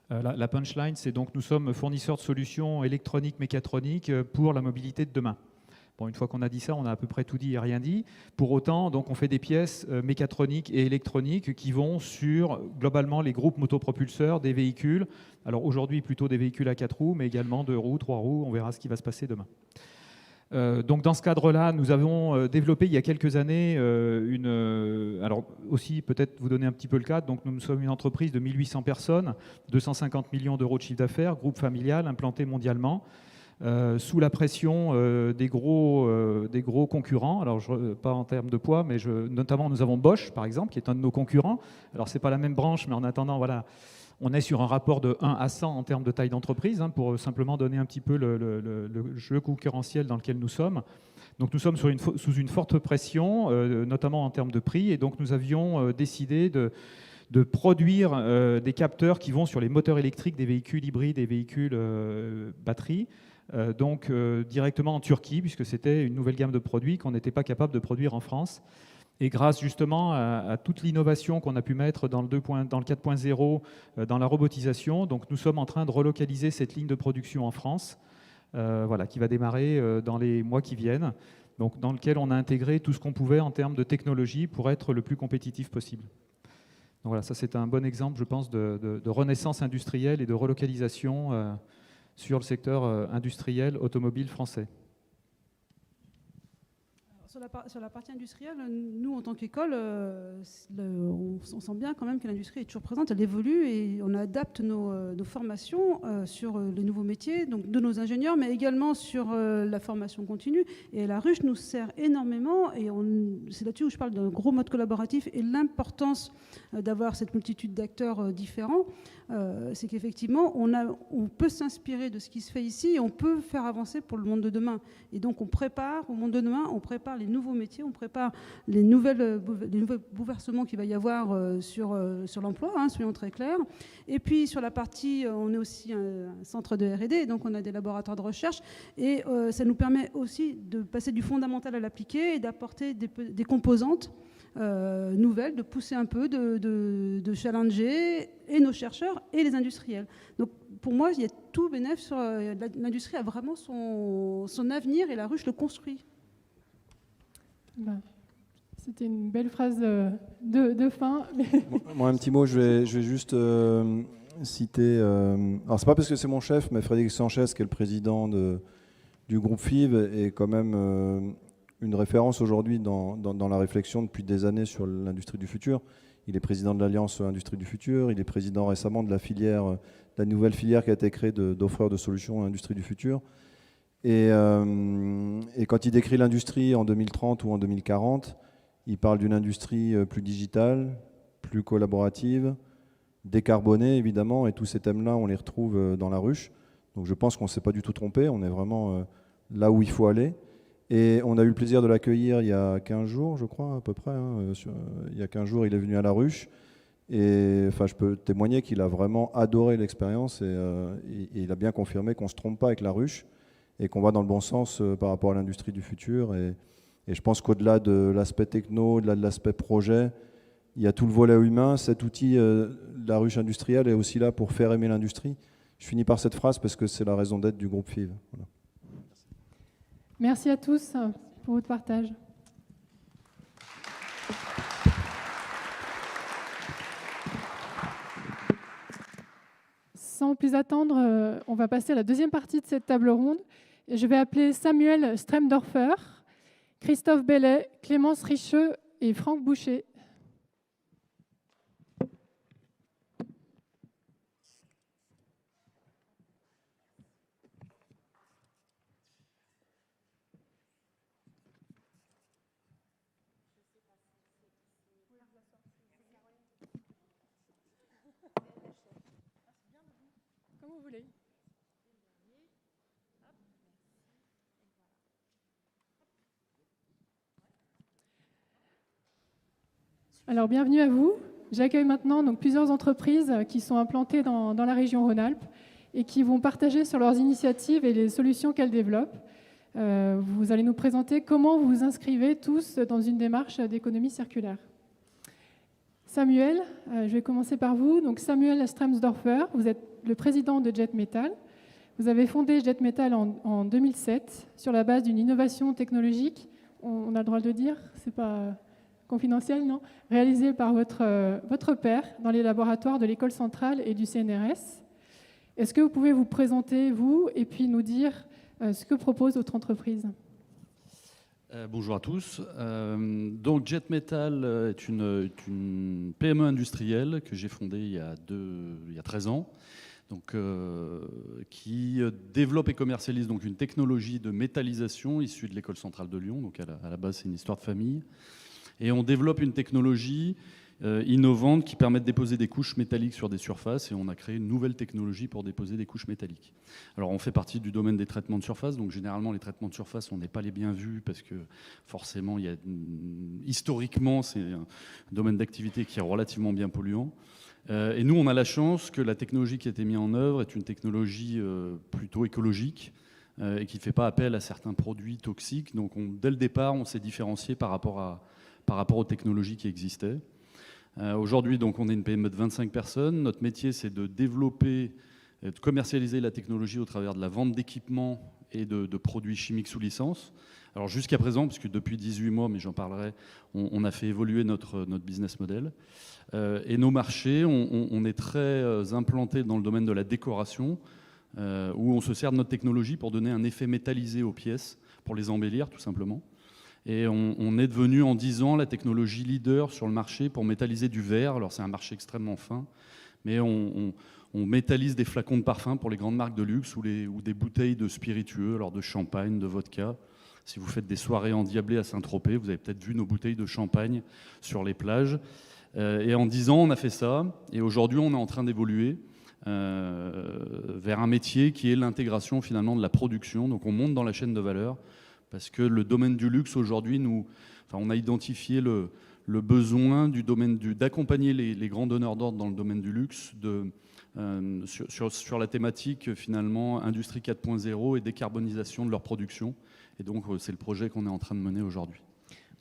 Speaker 6: La punchline, c'est donc nous sommes fournisseurs de solutions électroniques, mécatroniques pour la mobilité de demain. Bon, une fois qu'on a dit ça, on a à peu près tout dit et rien dit. Pour autant, donc, on fait des pièces mécatroniques et électroniques qui vont sur, globalement, les groupes motopropulseurs des véhicules. Alors aujourd'hui, plutôt des véhicules à 4 roues, mais également 2 roues, 3 roues. On verra ce qui va se passer demain. Donc dans ce cadre-là, nous avons développé il y a quelques années alors aussi peut-être vous donner un petit peu le cadre. Donc nous sommes une entreprise de 1800 personnes, 250 millions d'euros de chiffre d'affaires, groupe familial implanté mondialement, sous la pression des gros concurrents. Alors pas en termes de poids, mais notamment nous avons Bosch par exemple, qui est un de nos concurrents. Alors c'est pas la même branche, mais en attendant voilà. On est sur un rapport de 1 à 100 en termes de taille d'entreprise, pour simplement donner un petit peu le jeu concurrentiel dans lequel nous sommes. Donc nous sommes sous une forte pression, notamment en termes de prix, et donc nous avions décidé de produire des capteurs qui vont sur les moteurs électriques des véhicules hybrides et véhicules batteries, donc directement en Turquie, puisque c'était une nouvelle gamme de produits qu'on n'était pas capable de produire en France. Et grâce justement à toute l'innovation qu'on a pu mettre dans le 4.0, dans la robotisation, donc nous sommes en train de relocaliser cette ligne de production en France, qui va démarrer dans les mois qui viennent, donc dans lequel on a intégré tout ce qu'on pouvait en termes de technologie pour être le plus compétitif possible. Donc voilà, ça c'est un bon exemple, je pense, de renaissance industrielle et de relocalisation sur le secteur industriel automobile français.
Speaker 4: Sur la partie industrielle, nous, en tant qu'école, on sent bien quand même que l'industrie est toujours présente, elle évolue et on adapte nos formations sur les nouveaux métiers donc de nos ingénieurs, mais également sur la formation continue. Et la ruche nous sert énormément et c'est là-dessus où je parle d'un gros mode collaboratif et l'importance d'avoir cette multitude d'acteurs différents. C'est qu'effectivement, on peut s'inspirer de ce qui se fait ici et on peut faire avancer pour le monde de demain. Et donc, on prépare au monde de demain, on prépare les nouveaux métiers, on prépare les nouveaux bouleversements qu'il va y avoir sur l'emploi, soyons très clairs. Et puis, sur la partie, on est aussi un centre de R&D, donc on a des laboratoires de recherche. Et ça nous permet aussi de passer du fondamental à l'appliqué et d'apporter des composantes nouvelles, de pousser un peu, de challenger et nos chercheurs et les industriels. Donc pour moi, il y a tout bénéf sur l'industrie a vraiment son avenir et la ruche le construit.
Speaker 1: C'était une belle phrase de fin.
Speaker 2: Moi, un petit mot, je vais juste citer. Alors c'est pas parce que c'est mon chef, mais Frédéric Sanchez, qui est le président du groupe FIV, est quand même une référence aujourd'hui dans la réflexion depuis des années sur l'industrie du futur. Il est président de l'Alliance Industrie du Futur, il est président récemment de la nouvelle filière qui a été créée d'offreurs de solutions à l'industrie du futur. Et quand il décrit l'industrie en 2030 ou en 2040, il parle d'une industrie plus digitale, plus collaborative, décarbonée évidemment, et tous ces thèmes-là, on les retrouve dans la ruche. Donc je pense qu'on ne s'est pas du tout trompé, on est vraiment là où il faut aller. Et on a eu le plaisir de l'accueillir il y a 15 jours, je crois, à peu près. Il y a 15 jours, il est venu à la ruche. Et enfin, je peux témoigner qu'il a vraiment adoré l'expérience et il a bien confirmé qu'on ne se trompe pas avec la ruche et qu'on va dans le bon sens par rapport à l'industrie du futur. Et je pense qu'au-delà de l'aspect techno, au-delà de l'aspect projet, il y a tout le volet humain. Cet outil, la ruche industrielle, est aussi là pour faire aimer l'industrie. Je finis par cette phrase parce que c'est la raison d'être du groupe FIV. Voilà.
Speaker 1: Merci à tous pour votre partage. Sans plus attendre, on va passer à la deuxième partie de cette table ronde. Et je vais appeler Samuel Stremdorfer, Christophe Bellet, Clémence Richeux et Franck Boucher. Comme vous voulez. Alors, bienvenue à vous. J'accueille maintenant donc, plusieurs entreprises qui sont implantées dans la région Rhône-Alpes et qui vont partager sur leurs initiatives et les solutions qu'elles développent. Vous allez nous présenter comment vous vous inscrivez tous dans une démarche d'économie circulaire. Samuel, je vais commencer par vous. Donc, Samuel Stremsdorfer, vous êtes le président de Jet Metal. Vous avez fondé Jet Metal en 2007 sur la base d'une innovation technologique, on a le droit de le dire, c'est pas confidentiel, non ? Réalisée par votre père dans les laboratoires de l'École centrale et du CNRS. Est-ce que vous pouvez vous présenter, vous, et puis nous dire ce que propose votre entreprise ?
Speaker 8: Bonjour à tous. Donc Jet Metal est une PME industrielle que j'ai fondée il y a 13 ans, donc, qui développe et commercialise donc une technologie de métallisation issue de l'École centrale de Lyon. Donc à la base, c'est une histoire de famille. Et on développe une technologie innovante qui permet de déposer des couches métalliques sur des surfaces, et on a créé une nouvelle technologie pour déposer des couches métalliques. Alors on fait partie du domaine des traitements de surface, donc généralement les traitements de surface on n'est pas les bien vus parce que forcément historiquement c'est un domaine d'activité qui est relativement bien polluant. Et nous on a la chance que la technologie qui a été mise en œuvre est une technologie plutôt écologique et qui ne fait pas appel à certains produits toxiques. Donc dès le départ on s'est différencié par rapport aux technologies qui existaient. Aujourd'hui, donc, on est une PME de 25 personnes. Notre métier, c'est de développer, de commercialiser la technologie au travers de la vente d'équipements et de produits chimiques sous licence. Alors jusqu'à présent, puisque depuis 18 mois, mais j'en parlerai, on a fait évoluer notre business model. Et nos marchés, on est très implanté dans le domaine de la décoration, où on se sert de notre technologie pour donner un effet métallisé aux pièces, pour les embellir tout simplement. Et on est devenu en 10 ans la technologie leader sur le marché pour métalliser du verre. Alors c'est un marché extrêmement fin, mais on métallise des flacons de parfum pour les grandes marques de luxe ou des bouteilles de spiritueux, alors de champagne, de vodka. Si vous faites des soirées endiablées à Saint-Tropez, vous avez peut-être vu nos bouteilles de champagne sur les plages. Et en 10 ans, on a fait ça. Et aujourd'hui, on est en train d'évoluer vers un métier qui est l'intégration finalement de la production. Donc on monte dans la chaîne de valeur. Parce que le domaine du luxe aujourd'hui, on a identifié le besoin d'accompagner les grands donneurs d'ordre dans le domaine du luxe sur la thématique finalement Industrie 4.0 et décarbonisation de leur production. Et donc c'est le projet qu'on est en train de mener aujourd'hui.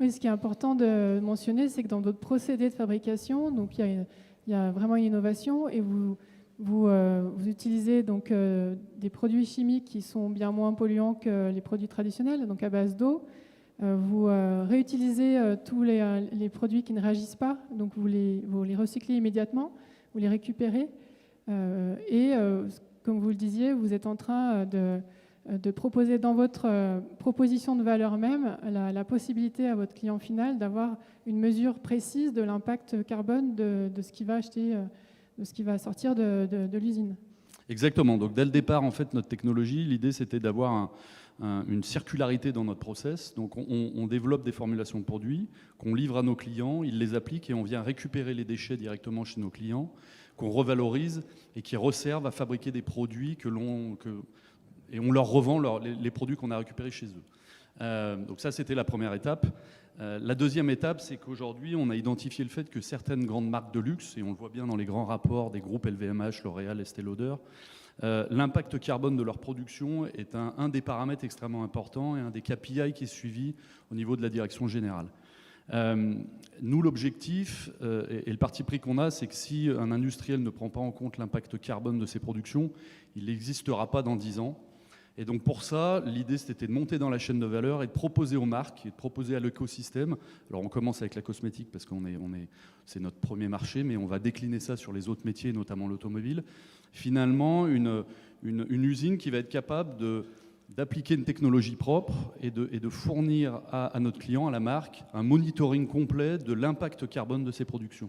Speaker 1: Oui, ce qui est important de mentionner, c'est que dans votre procédé de fabrication, donc il y a vraiment une innovation et vous utilisez donc des produits chimiques qui sont bien moins polluants que les produits traditionnels, donc à base d'eau. Vous réutilisez tous les produits qui ne réagissent pas, donc vous les recyclez immédiatement, vous les récupérez. Comme vous le disiez, vous êtes en train de proposer dans votre proposition de valeur même la possibilité à votre client final d'avoir une mesure précise de l'impact carbone de ce qu'il va acheter, de ce qui va sortir de l'usine.
Speaker 8: Exactement. Donc dès le départ, en fait, notre technologie, l'idée c'était d'avoir une circularité dans notre process. Donc on développe des formulations de produits qu'on livre à nos clients, ils les appliquent et on vient récupérer les déchets directement chez nos clients, qu'on revalorise et qui resservent à fabriquer des produits et on leur revend les produits qu'on a récupérés chez eux. Donc ça, c'était la première étape. La deuxième étape, c'est qu'aujourd'hui, on a identifié le fait que certaines grandes marques de luxe, et on le voit bien dans les grands rapports des groupes LVMH, L'Oréal, Estée Lauder, l'impact carbone de leur production est un des paramètres extrêmement importants et un des KPI qui est suivi au niveau de la direction générale. Nous, l'objectif et le parti pris qu'on a, c'est que si un industriel ne prend pas en compte l'impact carbone de ses productions, il n'existera pas dans 10 ans. Et donc pour ça, l'idée c'était de monter dans la chaîne de valeur et de proposer aux marques, et de proposer à l'écosystème. Alors on commence avec la cosmétique parce c'est notre premier marché, mais on va décliner ça sur les autres métiers, notamment l'automobile. Finalement, une usine qui va être capable d'appliquer une technologie propre et de fournir à notre client, à la marque, un monitoring complet de l'impact carbone de ses productions.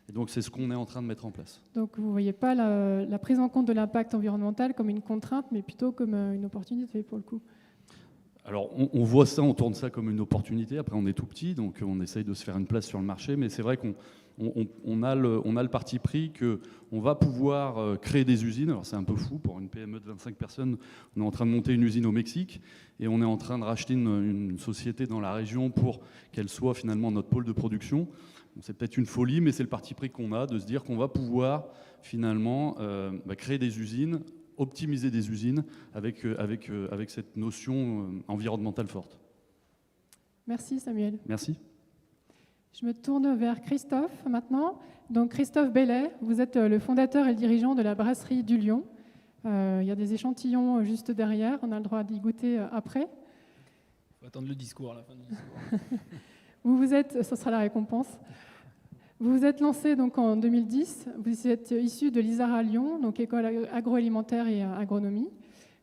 Speaker 8: Et donc c'est ce qu'on est en train de mettre en place.
Speaker 1: Donc vous ne voyez pas la prise en compte de l'impact environnemental comme une contrainte, mais plutôt comme une opportunité pour le coup.
Speaker 8: Alors on voit ça, on tourne ça comme une opportunité. Après on est tout petit, donc on essaye de se faire une place sur le marché, mais c'est vrai qu'on a le parti pris qu'on va pouvoir créer des usines. Alors c'est un peu fou pour une PME de 25 personnes. On est en train de monter une usine au Mexique et on est en train de racheter une société dans la région pour qu'elle soit finalement notre pôle de production. C'est peut-être une folie, mais c'est le parti pris qu'on a de se dire qu'on va pouvoir finalement créer des usines, optimiser des usines avec cette notion environnementale forte.
Speaker 1: Merci Samuel.
Speaker 8: Merci.
Speaker 1: Je me tourne vers Christophe maintenant. Donc Christophe Bellet, vous êtes le fondateur et le dirigeant de la brasserie du Lion. Il y a des échantillons juste derrière, on a le droit d'y goûter après.
Speaker 9: Il faut attendre le discours à la fin du discours.
Speaker 1: Ce sera la récompense. Vous vous êtes lancé donc en 2010. Vous êtes issu de l'ISARA Lyon, donc école agroalimentaire et agronomie.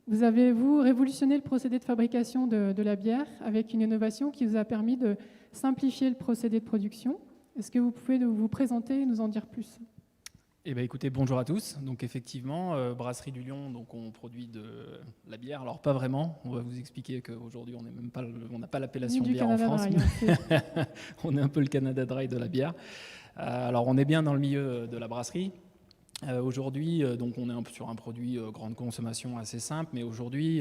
Speaker 1: Vous avez révolutionné le procédé de fabrication de la bière avec une innovation qui vous a permis de simplifier le procédé de production. Est-ce que vous pouvez vous présenter et nous en dire plus ?
Speaker 9: Eh bien, écoutez, bonjour à tous. Donc effectivement, Brasserie du Lion, donc on produit de la bière. Alors pas vraiment. On va vous expliquer qu'aujourd'hui on n'a pas l'appellation bière en France. On est un peu le Canada Dry de la bière. Alors on est bien dans le milieu de la brasserie. Aujourd'hui, donc on est sur un produit grande consommation assez simple, mais aujourd'hui,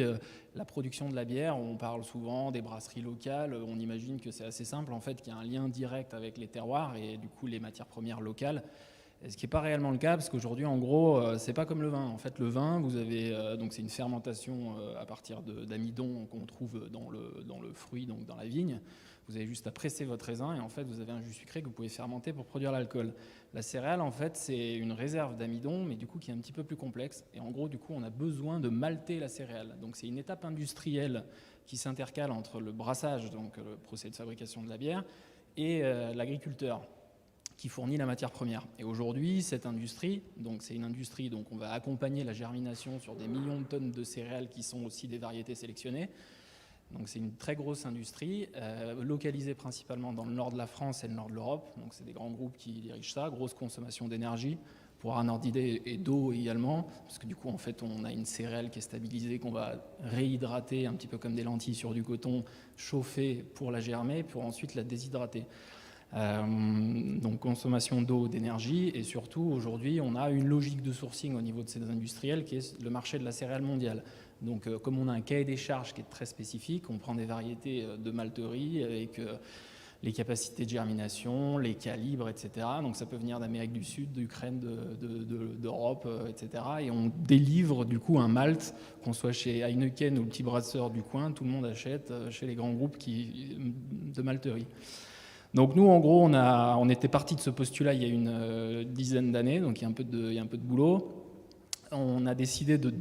Speaker 9: la production de la bière, on parle souvent des brasseries locales. On imagine que c'est assez simple, en fait, qu'il y a un lien direct avec les terroirs et du coup les matières premières locales. Ce qui n'est pas réellement le cas, parce qu'aujourd'hui, en gros, c'est pas comme le vin. En fait, le vin, vous avez donc c'est une fermentation à partir d'amidon qu'on trouve dans le fruit, donc dans la vigne. Vous avez juste à presser votre raisin et en fait, vous avez un jus sucré que vous pouvez fermenter pour produire l'alcool. La céréale, en fait, c'est une réserve d'amidon, mais du coup, qui est un petit peu plus complexe. Et en gros, du coup, on a besoin de malter la céréale. Donc, c'est une étape industrielle qui s'intercale entre le brassage, donc le procédé de fabrication de la bière, et l'agriculteur qui fournit la matière première. Et aujourd'hui, cette industrie, donc c'est une industrie, donc on va accompagner la germination sur des millions de tonnes de céréales qui sont aussi des variétés sélectionnées. Donc c'est une très grosse industrie, localisée principalement dans le nord de la France et le nord de l'Europe. Donc c'est des grands groupes qui dirigent ça, grosse consommation d'énergie, pour un ordre d'idée, et d'eau également, parce que du coup en fait on a une céréale qui est stabilisée, qu'on va réhydrater un petit peu comme des lentilles sur du coton, chauffer pour la germer, pour ensuite la déshydrater. Donc consommation d'eau, d'énergie, et surtout aujourd'hui on a une logique de sourcing au niveau de ces industriels qui est le marché de la céréale mondiale. Donc comme on a un cahier des charges qui est très spécifique, on prend des variétés de malterie avec les capacités de germination, les calibres, etc. Donc ça peut venir d'Amérique du Sud, d'Ukraine, d'Europe, etc. Et on délivre du coup un malt, qu'on soit chez Heineken ou le petit brasseur du coin, tout le monde achète chez les grands groupes de malterie. Donc nous, en gros, on était parti de ce postulat il y a une dizaine d'années, donc il y a un peu de boulot. On a décidé de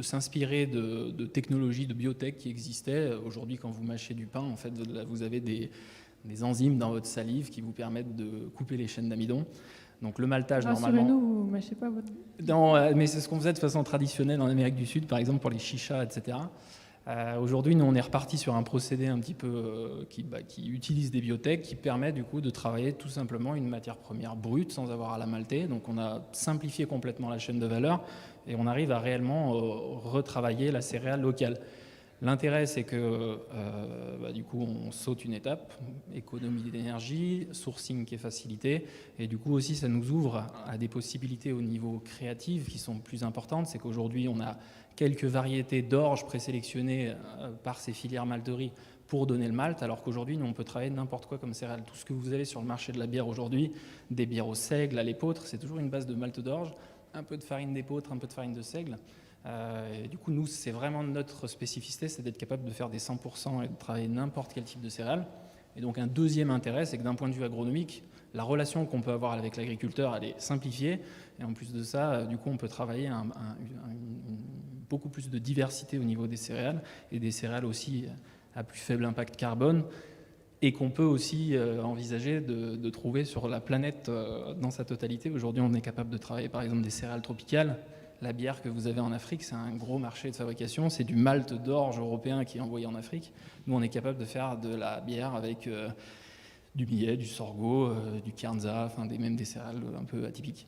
Speaker 9: s'inspirer de technologies de biotech qui existaient. Aujourd'hui, quand vous mâchez du pain, en fait, vous avez des enzymes dans votre salive qui vous permettent de couper les chaînes d'amidon. Donc le maltage, normalement...
Speaker 1: Rassurez-nous, vous ne mâchez pas votre...
Speaker 9: Non, mais c'est ce qu'on faisait de façon traditionnelle en Amérique du Sud, par exemple pour les chichas, etc. Aujourd'hui, nous, on est reparti sur un procédé un petit peu qui utilise des biotech, qui permet du coup de travailler tout simplement une matière première brute sans avoir à la malter. Donc on a simplifié complètement la chaîne de valeur et on arrive à réellement retravailler la céréale locale. L'intérêt, c'est que du coup, on saute une étape, économie d'énergie, sourcing qui est facilité, et du coup aussi, ça nous ouvre à des possibilités au niveau créatif qui sont plus importantes. C'est qu'aujourd'hui, on a quelques variétés d'orge présélectionnées par ces filières malteries pour donner le malt, alors qu'aujourd'hui, nous, on peut travailler n'importe quoi comme céréale. Tout ce que vous avez sur le marché de la bière aujourd'hui, des bières au seigle, à l'épeautre, c'est toujours une base de malt d'orge, un peu de farine d'épeautre, un peu de farine de seigle. Et du coup, nous, c'est vraiment notre spécificité, c'est d'être capable de faire des 100% et de travailler n'importe quel type de céréales. Et donc, un deuxième intérêt, c'est que d'un point de vue agronomique, la relation qu'on peut avoir avec l'agriculteur, elle est simplifiée. Et en plus de ça, du coup, on peut travailler une beaucoup plus de diversité au niveau des céréales, et des céréales aussi à plus faible impact carbone, et qu'on peut aussi envisager de trouver sur la planète dans sa totalité. Aujourd'hui, on est capable de travailler par exemple des céréales tropicales. La bière que vous avez en Afrique, c'est un gros marché de fabrication. C'est du malt d'orge européen qui est envoyé en Afrique. Nous, on est capable de faire de la bière avec du millet, du sorgho, du kernza, enfin même des céréales un peu atypiques.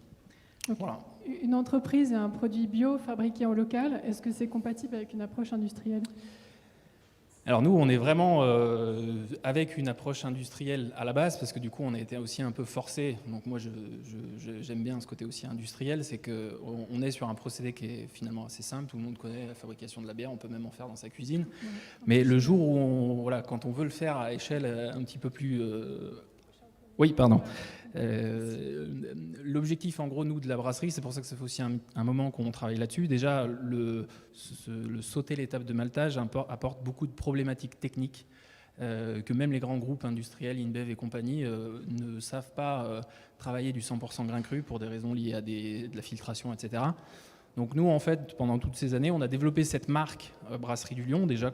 Speaker 1: Okay.
Speaker 9: Voilà.
Speaker 1: Une entreprise et un produit bio fabriqué en local, est-ce que c'est compatible avec une approche industrielle ?
Speaker 9: Alors nous, on est vraiment avec une approche industrielle à la base, parce que du coup, on a été aussi un peu forcé. Donc moi, j'aime bien ce côté aussi industriel, c'est qu'on est sur un procédé qui est finalement assez simple. Tout le monde connaît la fabrication de la bière, on peut même en faire dans sa cuisine. Ouais. Mais le jour où, quand on veut le faire à échelle un petit peu plus... Oui, pardon. L'objectif, en gros, nous, de la brasserie, c'est pour ça que ça fait aussi un moment qu'on travaille là-dessus. Déjà, le sauter l'étape de maltage apporte beaucoup de problématiques techniques que même les grands groupes industriels, InBev et compagnie, ne savent pas travailler du 100% grain cru pour des raisons liées à de la filtration, etc. Donc nous, en fait, pendant toutes ces années, on a développé cette marque Brasserie du Lion, déjà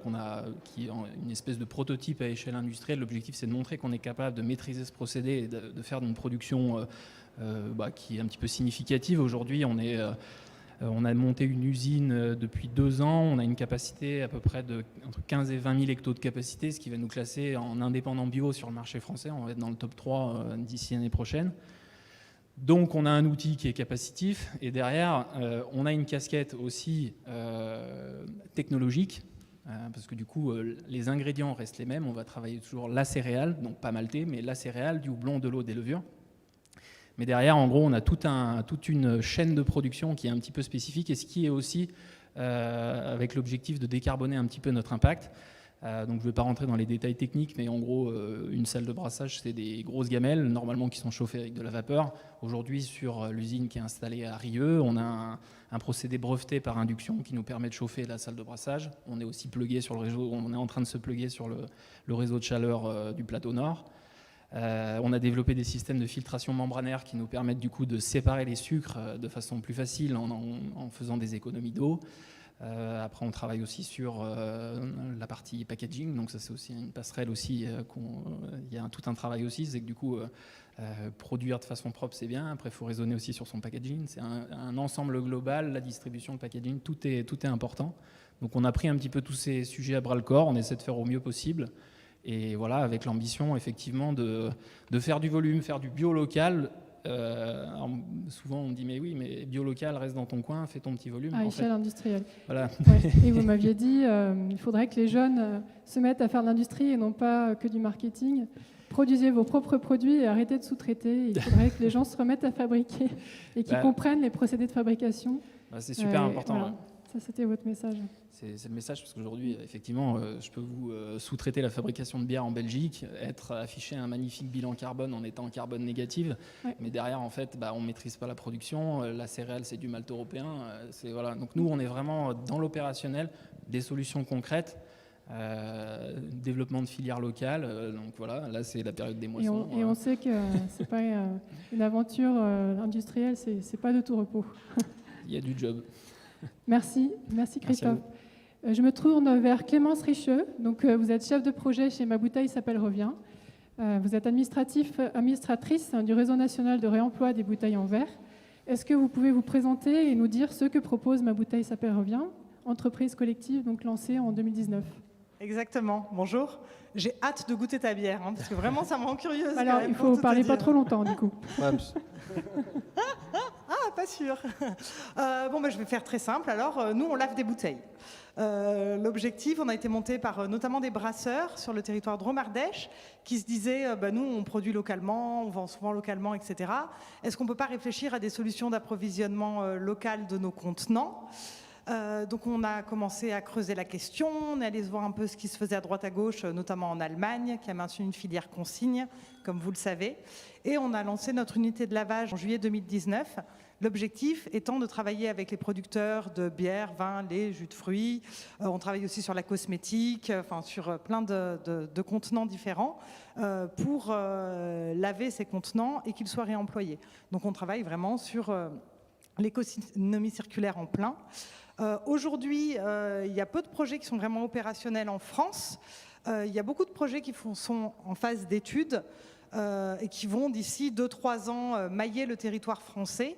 Speaker 9: qui est une espèce de prototype à échelle industrielle. L'objectif, c'est de montrer qu'on est capable de maîtriser ce procédé et de faire une production qui est un petit peu significative. Aujourd'hui, on a monté une usine depuis 2 ans. On a une capacité à peu près entre 15 et 20 000 hectos de capacité, ce qui va nous classer en indépendant bio sur le marché français. On va être dans le top 3 d'ici l'année prochaine. Donc on a un outil qui est capacitif et derrière on a une casquette aussi technologique parce que du coup les ingrédients restent les mêmes. On va travailler toujours la céréale, donc pas maltais, mais la céréale, du houblon, de l'eau, des levures. Mais derrière, en gros, on a toute une chaîne de production qui est un petit peu spécifique et ce qui est aussi avec l'objectif de décarboner un petit peu notre impact. Donc je ne vais pas rentrer dans les détails techniques, mais en gros, une salle de brassage, c'est des grosses gamelles, normalement qui sont chauffées avec de la vapeur. Aujourd'hui, sur l'usine qui est installée à Rieux, on a un procédé breveté par induction qui nous permet de chauffer la salle de brassage. On est aussi plugué sur le réseau, on est en train de se pluguer sur le réseau de chaleur du plateau nord. On a développé des systèmes de filtration membranaire qui nous permettent du coup de séparer les sucres de façon plus facile en faisant des économies d'eau. Après, on travaille aussi sur la partie packaging, donc ça c'est aussi une passerelle aussi. Il y a tout un travail aussi, c'est que du coup, produire de façon propre c'est bien. Après, il faut raisonner aussi sur son packaging. C'est un ensemble global, la distribution, le packaging, tout est important. Donc, on a pris un petit peu tous ces sujets à bras le corps. On essaie de faire au mieux possible. Et voilà, avec l'ambition effectivement de faire du volume, faire du bio local. Alors, souvent on me dit mais oui, mais bio local, reste dans ton coin, fais ton petit volume.
Speaker 1: À échelle industrielle.
Speaker 9: Voilà.
Speaker 1: Ouais. Et vous m'aviez dit il faudrait que les jeunes se mettent à faire de l'industrie et non pas que du marketing. Produisez vos propres produits et arrêtez de sous-traiter. Il faudrait que les gens se remettent à fabriquer et qu'ils comprennent les procédés de fabrication.
Speaker 9: C'est super important.
Speaker 1: Voilà.
Speaker 9: Ouais.
Speaker 1: Ça, c'était votre message.
Speaker 9: C'est le message, parce qu'aujourd'hui, effectivement, je peux vous sous-traiter la fabrication de bière en Belgique, afficher un magnifique bilan carbone en étant carbone négative, mais derrière, en fait, on ne maîtrise pas la production. La céréale, c'est du malt européen. Voilà. Donc nous, on est vraiment dans l'opérationnel, des solutions concrètes, développement de filières locales. Donc voilà, là, c'est la période des moissons.
Speaker 1: Et on sait que ce n'est pas une aventure industrielle, ce n'est pas de tout repos.
Speaker 9: Il y a du job.
Speaker 1: Merci Christophe. Je me tourne vers Clémence Richeux. Donc, vous êtes chef de projet chez Ma Bouteille s'appelle Revient. Vous êtes administratrice du réseau national de réemploi des bouteilles en verre. Est-ce que vous pouvez vous présenter et nous dire ce que propose Ma Bouteille s'appelle Revient, entreprise collective donc lancée en 2019?
Speaker 10: Exactement. Bonjour. J'ai hâte de goûter ta bière, parce que vraiment, ça me rend curieuse.
Speaker 1: Alors, il faut parler pas trop longtemps, du coup.
Speaker 10: Pas sûr. Je vais faire très simple. Alors, nous, on lave des bouteilles. L'objectif, on a été monté par notamment des brasseurs sur le territoire de Drôme-Ardèche qui se disaient, nous, on produit localement, on vend souvent localement, etc. Est-ce qu'on ne peut pas réfléchir à des solutions d'approvisionnement local de nos contenants ? Donc on a commencé à creuser la question, on est allé se voir un peu ce qui se faisait à droite à gauche, notamment en Allemagne, qui a maintenu une filière consigne, comme vous le savez. Et on a lancé notre unité de lavage en juillet 2019. L'objectif étant de travailler avec les producteurs de bière, vin, lait, jus de fruits. On travaille aussi sur la cosmétique, sur plein de contenants différents pour laver ces contenants et qu'ils soient réemployés. Donc on travaille vraiment sur l'économie circulaire en plein. Aujourd'hui, il y a peu de projets qui sont vraiment opérationnels en France. Il y a beaucoup de projets qui sont en phase d'études et qui vont d'ici 2-3 ans mailler le territoire français.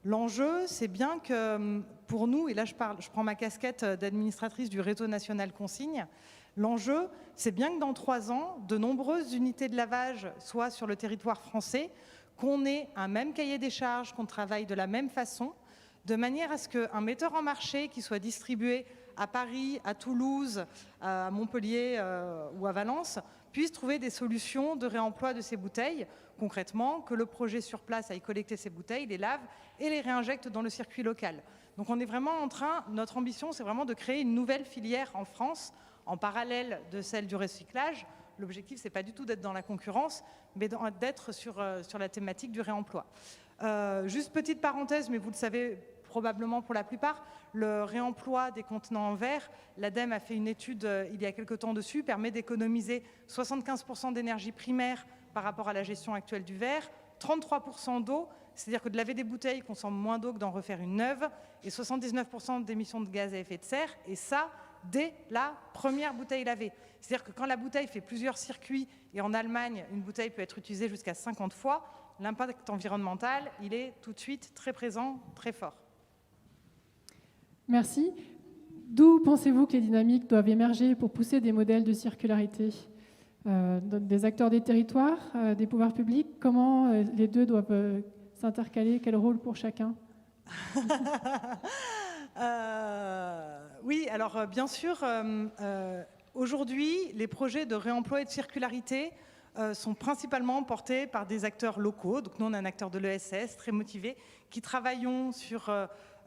Speaker 10: L'enjeu, c'est bien que pour nous, et là je prends ma casquette d'administratrice du réseau national consigne, l'enjeu, c'est bien que dans 3 ans, de nombreuses unités de lavage soient sur le territoire français, qu'on ait un même cahier des charges, qu'on travaille de la même façon, de manière à ce qu'un metteur en marché qui soit distribué à Paris, à Toulouse, à Montpellier ou à Valence, puisse trouver des solutions de réemploi de ces bouteilles. Concrètement, que le projet sur place aille collecter ces bouteilles, les lave et les réinjecte dans le circuit local. Donc on est vraiment notre ambition, c'est vraiment de créer une nouvelle filière en France, en parallèle de celle du recyclage. L'objectif, c'est pas du tout d'être dans la concurrence, mais d'être sur la thématique du réemploi. Juste petite parenthèse, mais vous le savez probablement pour la plupart, le réemploi des contenants en verre, l'ADEME a fait une étude il y a quelque temps dessus, permet d'économiser 75% d'énergie primaire par rapport à la gestion actuelle du verre, 33% d'eau, c'est-à-dire que de laver des bouteilles consomme moins d'eau que d'en refaire une neuve, et 79% d'émissions de gaz à effet de serre, et ça, dès la première bouteille lavée. C'est-à-dire que quand la bouteille fait plusieurs circuits, et en Allemagne, une bouteille peut être utilisée jusqu'à 50 fois, l'impact environnemental, il est tout de suite très présent, très fort.
Speaker 1: Merci. D'où pensez-vous que les dynamiques doivent émerger pour pousser des modèles de circularité ? Des acteurs des territoires, des pouvoirs publics, comment les deux doivent s'intercaler? Quel rôle pour chacun?
Speaker 10: Oui, alors bien sûr, aujourd'hui, les projets de réemploi et de circularité sont principalement portés par des acteurs locaux. Donc nous, on est un acteur de l'ESS, très motivé, qui travaillons sur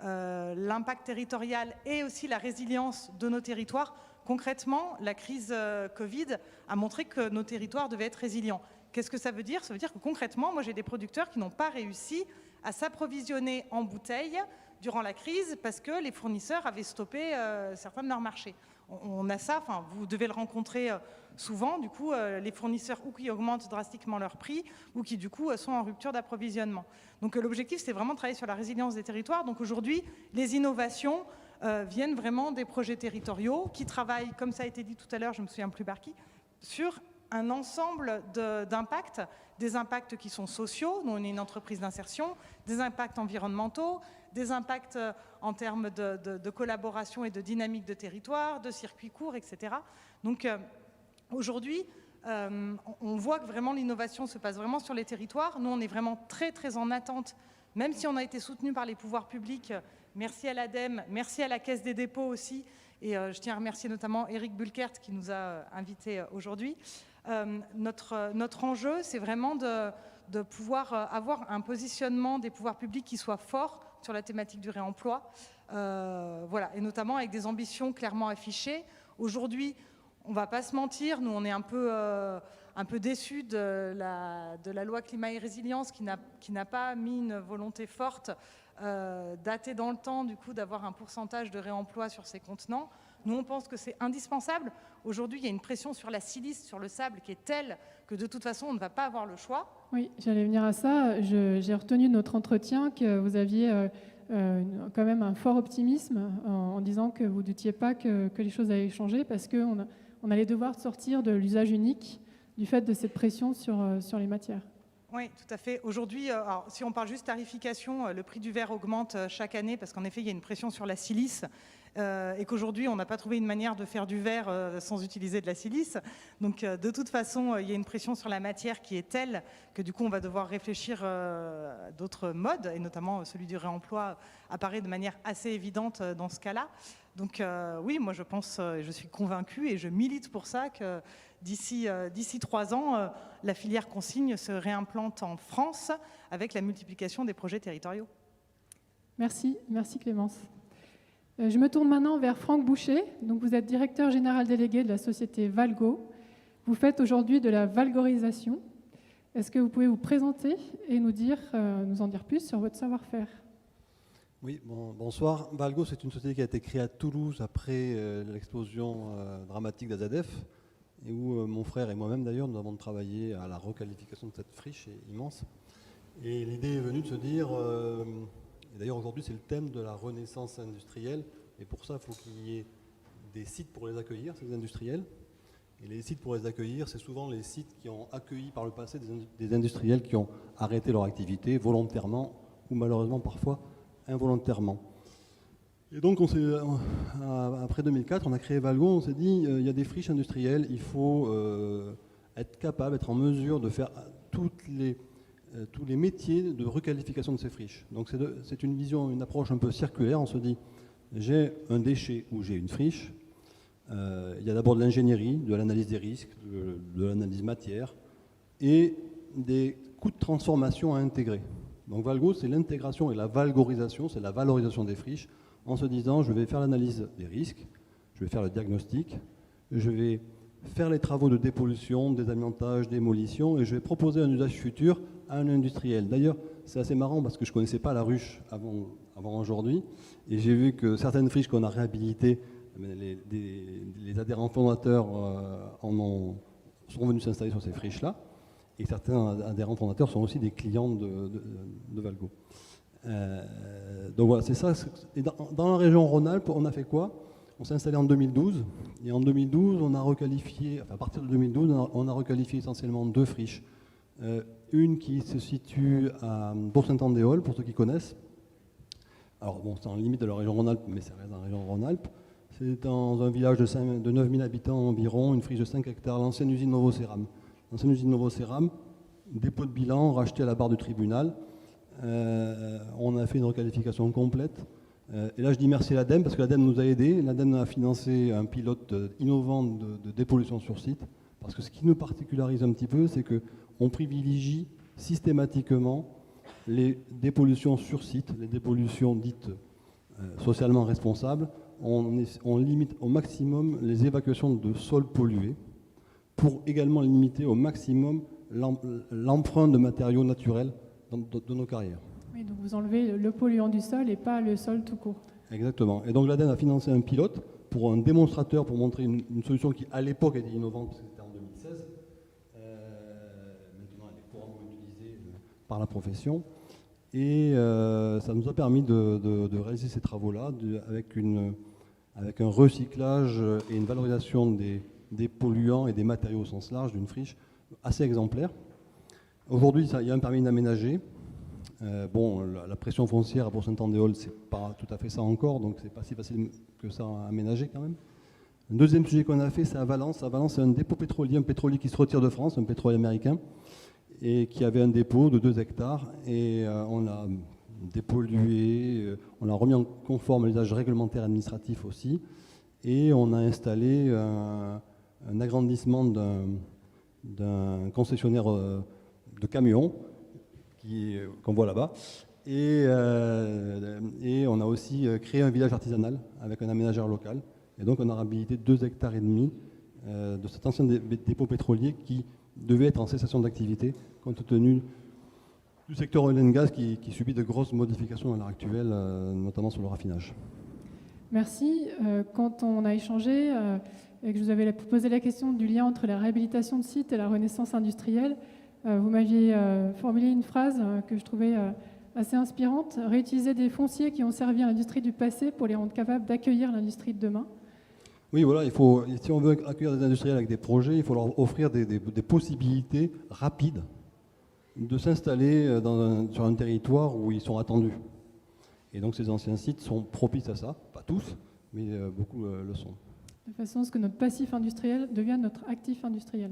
Speaker 10: l'impact territorial et aussi la résilience de nos territoires. Concrètement, la crise Covid a montré que nos territoires devaient être résilients. Qu'est-ce que ça veut dire? Ça veut dire que concrètement, moi j'ai des producteurs qui n'ont pas réussi à s'approvisionner en bouteilles durant la crise parce que les fournisseurs avaient stoppé certains de leurs marchés. On a ça, enfin, vous devez le rencontrer souvent, du coup, les fournisseurs ou qui augmentent drastiquement leur prix ou qui, du coup, sont en rupture d'approvisionnement. Donc l'objectif, c'est vraiment de travailler sur la résilience des territoires. Donc aujourd'hui, les innovations viennent vraiment des projets territoriaux qui travaillent, comme ça a été dit tout à l'heure, je ne me souviens plus par qui, sur un ensemble d'impacts, des impacts qui sont sociaux, nous on est une entreprise d'insertion, des impacts environnementaux, des impacts en termes de collaboration et de dynamique de territoire, de circuits courts, etc. Donc aujourd'hui, on voit que vraiment l'innovation se passe vraiment sur les territoires. Nous, on est vraiment très, très en attente, même si on a été soutenu par les pouvoirs publics. Merci à l'ADEME, merci à la Caisse des dépôts aussi. Et je tiens à remercier notamment Eric Bulkert qui nous a invités aujourd'hui. Notre enjeu, c'est vraiment de pouvoir avoir un positionnement des pouvoirs publics qui soit fort sur la thématique du réemploi, voilà, et notamment avec des ambitions clairement affichées. Aujourd'hui, on ne va pas se mentir, nous on est un peu déçus de la loi climat et résilience qui n'a pas mis une volonté forte, datée dans le temps, du coup, d'avoir un pourcentage de réemploi sur ces contenants. Nous, on pense que c'est indispensable. Aujourd'hui, il y a une pression sur la silice, sur le sable, qui est telle que de toute façon, on ne va pas avoir le choix.
Speaker 1: Oui, j'allais venir à ça. J'ai retenu de notre entretien que vous aviez quand même un fort optimisme en disant que vous ne doutiez pas que les choses allaient changer parce qu'on allait devoir sortir de l'usage unique du fait de cette pression sur les matières.
Speaker 10: Oui, tout à fait. Aujourd'hui, si on parle juste tarification, le prix du verre augmente chaque année parce qu'en effet, il y a une pression sur la silice et qu'aujourd'hui, on n'a pas trouvé une manière de faire du verre sans utiliser de la silice. Donc, de toute façon, il y a une pression sur la matière qui est telle que du coup, on va devoir réfléchir à d'autres modes, et notamment celui du réemploi apparaît de manière assez évidente dans ce cas-là. Donc, oui, moi, je pense, je suis convaincue et je milite pour ça que d'ici 3 ans, la filière consigne se réimplante en France avec la multiplication des projets territoriaux.
Speaker 1: Merci Clémence. Je me tourne maintenant vers Franck Boucher. Donc vous êtes directeur général délégué de la société Valgo. Vous faites aujourd'hui de la valgorisation. Est-ce que vous pouvez vous présenter et nous en dire plus sur votre savoir-faire?
Speaker 11: Oui, bonsoir. Valgo, c'est une société qui a été créée à Toulouse après l'explosion dramatique d'AZF, et où mon frère et moi-même d'ailleurs, nous avons travaillé à la requalification de cette friche immense. Et l'idée est venue de se dire, et d'ailleurs aujourd'hui c'est le thème de la renaissance industrielle, Et pour ça, il faut qu'il y ait des sites pour les accueillir, ces industriels. Et les sites pour les accueillir, c'est souvent les sites qui ont accueilli par le passé des industriels qui ont arrêté leur activité volontairement ou malheureusement parfois involontairement. Et donc, après 2004, on a créé Valgo, on s'est dit, il y a des friches industrielles, il faut être capable, être en mesure de faire tous les métiers de requalification de ces friches. Donc c'est une vision, une approche un peu circulaire, on se dit, j'ai un déchet ou j'ai une friche, il y a d'abord de l'ingénierie, de l'analyse des risques, de l'analyse matière, et des coûts de transformation à intégrer. Donc Valgo, c'est l'intégration et la valgorisation, c'est la valorisation des friches, en se disant, je vais faire l'analyse des risques, je vais faire le diagnostic, je vais faire les travaux de dépollution, désamiantage, démolition, et je vais proposer un usage futur à un industriel. D'ailleurs, c'est assez marrant parce que je ne connaissais pas la ruche avant aujourd'hui, et j'ai vu que certaines friches qu'on a réhabilitées, les adhérents fondateurs sont venus s'installer sur ces friches-là, et certains adhérents fondateurs sont aussi des clients de Valgo. Donc voilà, c'est ça. Et dans la région Rhône-Alpes, on a fait quoi? On s'est installé en 2012, et en 2012, on a requalifié, enfin à partir de 2012, on a requalifié essentiellement 2 friches. Une qui se situe à Bourg-Saint-Andéol, pour ceux qui connaissent. Alors bon, c'est en limite de la région Rhône-Alpes, mais ça reste dans la région Rhône-Alpes. C'est dans un village de 9000 habitants environ, une friche de 5 hectares, l'ancienne usine Novocéram. L'ancienne usine Novocéram, dépôt de bilan, racheté à la barre du tribunal. On a fait une requalification complète. Et là, je dis merci à l'ADEME, parce que l'ADEME nous a aidés. L'ADEME a financé un pilote innovant de dépollution sur site. Parce que ce qui nous particularise un petit peu, c'est qu'on privilégie systématiquement les dépollutions sur site, les dépollutions dites socialement responsables. On limite au maximum les évacuations de sols pollués pour également limiter au maximum l'empreinte de matériaux naturels de nos carrières.
Speaker 1: Oui, donc vous enlevez le polluant du sol et pas le sol tout court.
Speaker 11: Exactement. Et donc l'ADEME a financé un pilote pour un démonstrateur pour montrer une solution qui à l'époque était innovante, c'était en 2016. Maintenant elle est couramment utilisée par la profession. Et ça nous a permis de réaliser ces travaux-là avec un recyclage et une valorisation des polluants et des matériaux au sens large d'une friche assez exemplaire. Aujourd'hui, il y a un permis d'aménager. La pression foncière à Bourg-Saint-Andéol, c'est pas tout à fait ça encore, donc c'est pas si facile que ça à aménager quand même. Un deuxième sujet qu'on a fait, c'est à Valence. À Valence, c'est un dépôt pétrolier, un pétrolier qui se retire de France, un pétrolier américain, et qui avait un dépôt de 2 hectares. Et on l'a dépollué, on l'a remis en conforme à l'usage réglementaire administratif aussi, et on a installé un agrandissement d'un concessionnaire de camions qu'on voit là-bas. Et on a aussi créé un village artisanal avec un aménageur local. Et donc on a réhabilité 2,5 hectares de cet ancien dépôt pétrolier qui devait être en cessation d'activité compte tenu du secteur oil and gas qui subit de grosses modifications à l'heure actuelle, notamment sur le raffinage.
Speaker 1: Merci. Quand on a échangé et que je vous avais posé la question du lien entre la réhabilitation de sites et la renaissance industrielle, vous m'aviez formulé une phrase que je trouvais assez inspirante: réutiliser des fonciers qui ont servi à l'industrie du passé pour les rendre capables d'accueillir l'industrie de demain.
Speaker 11: Oui, voilà, si on veut accueillir des industriels avec des projets, il faut leur offrir des possibilités rapides de s'installer sur un territoire où ils sont attendus. Et donc ces anciens sites sont propices à ça, pas tous, mais beaucoup le sont.
Speaker 1: De façon à ce que notre passif industriel devienne notre actif industriel.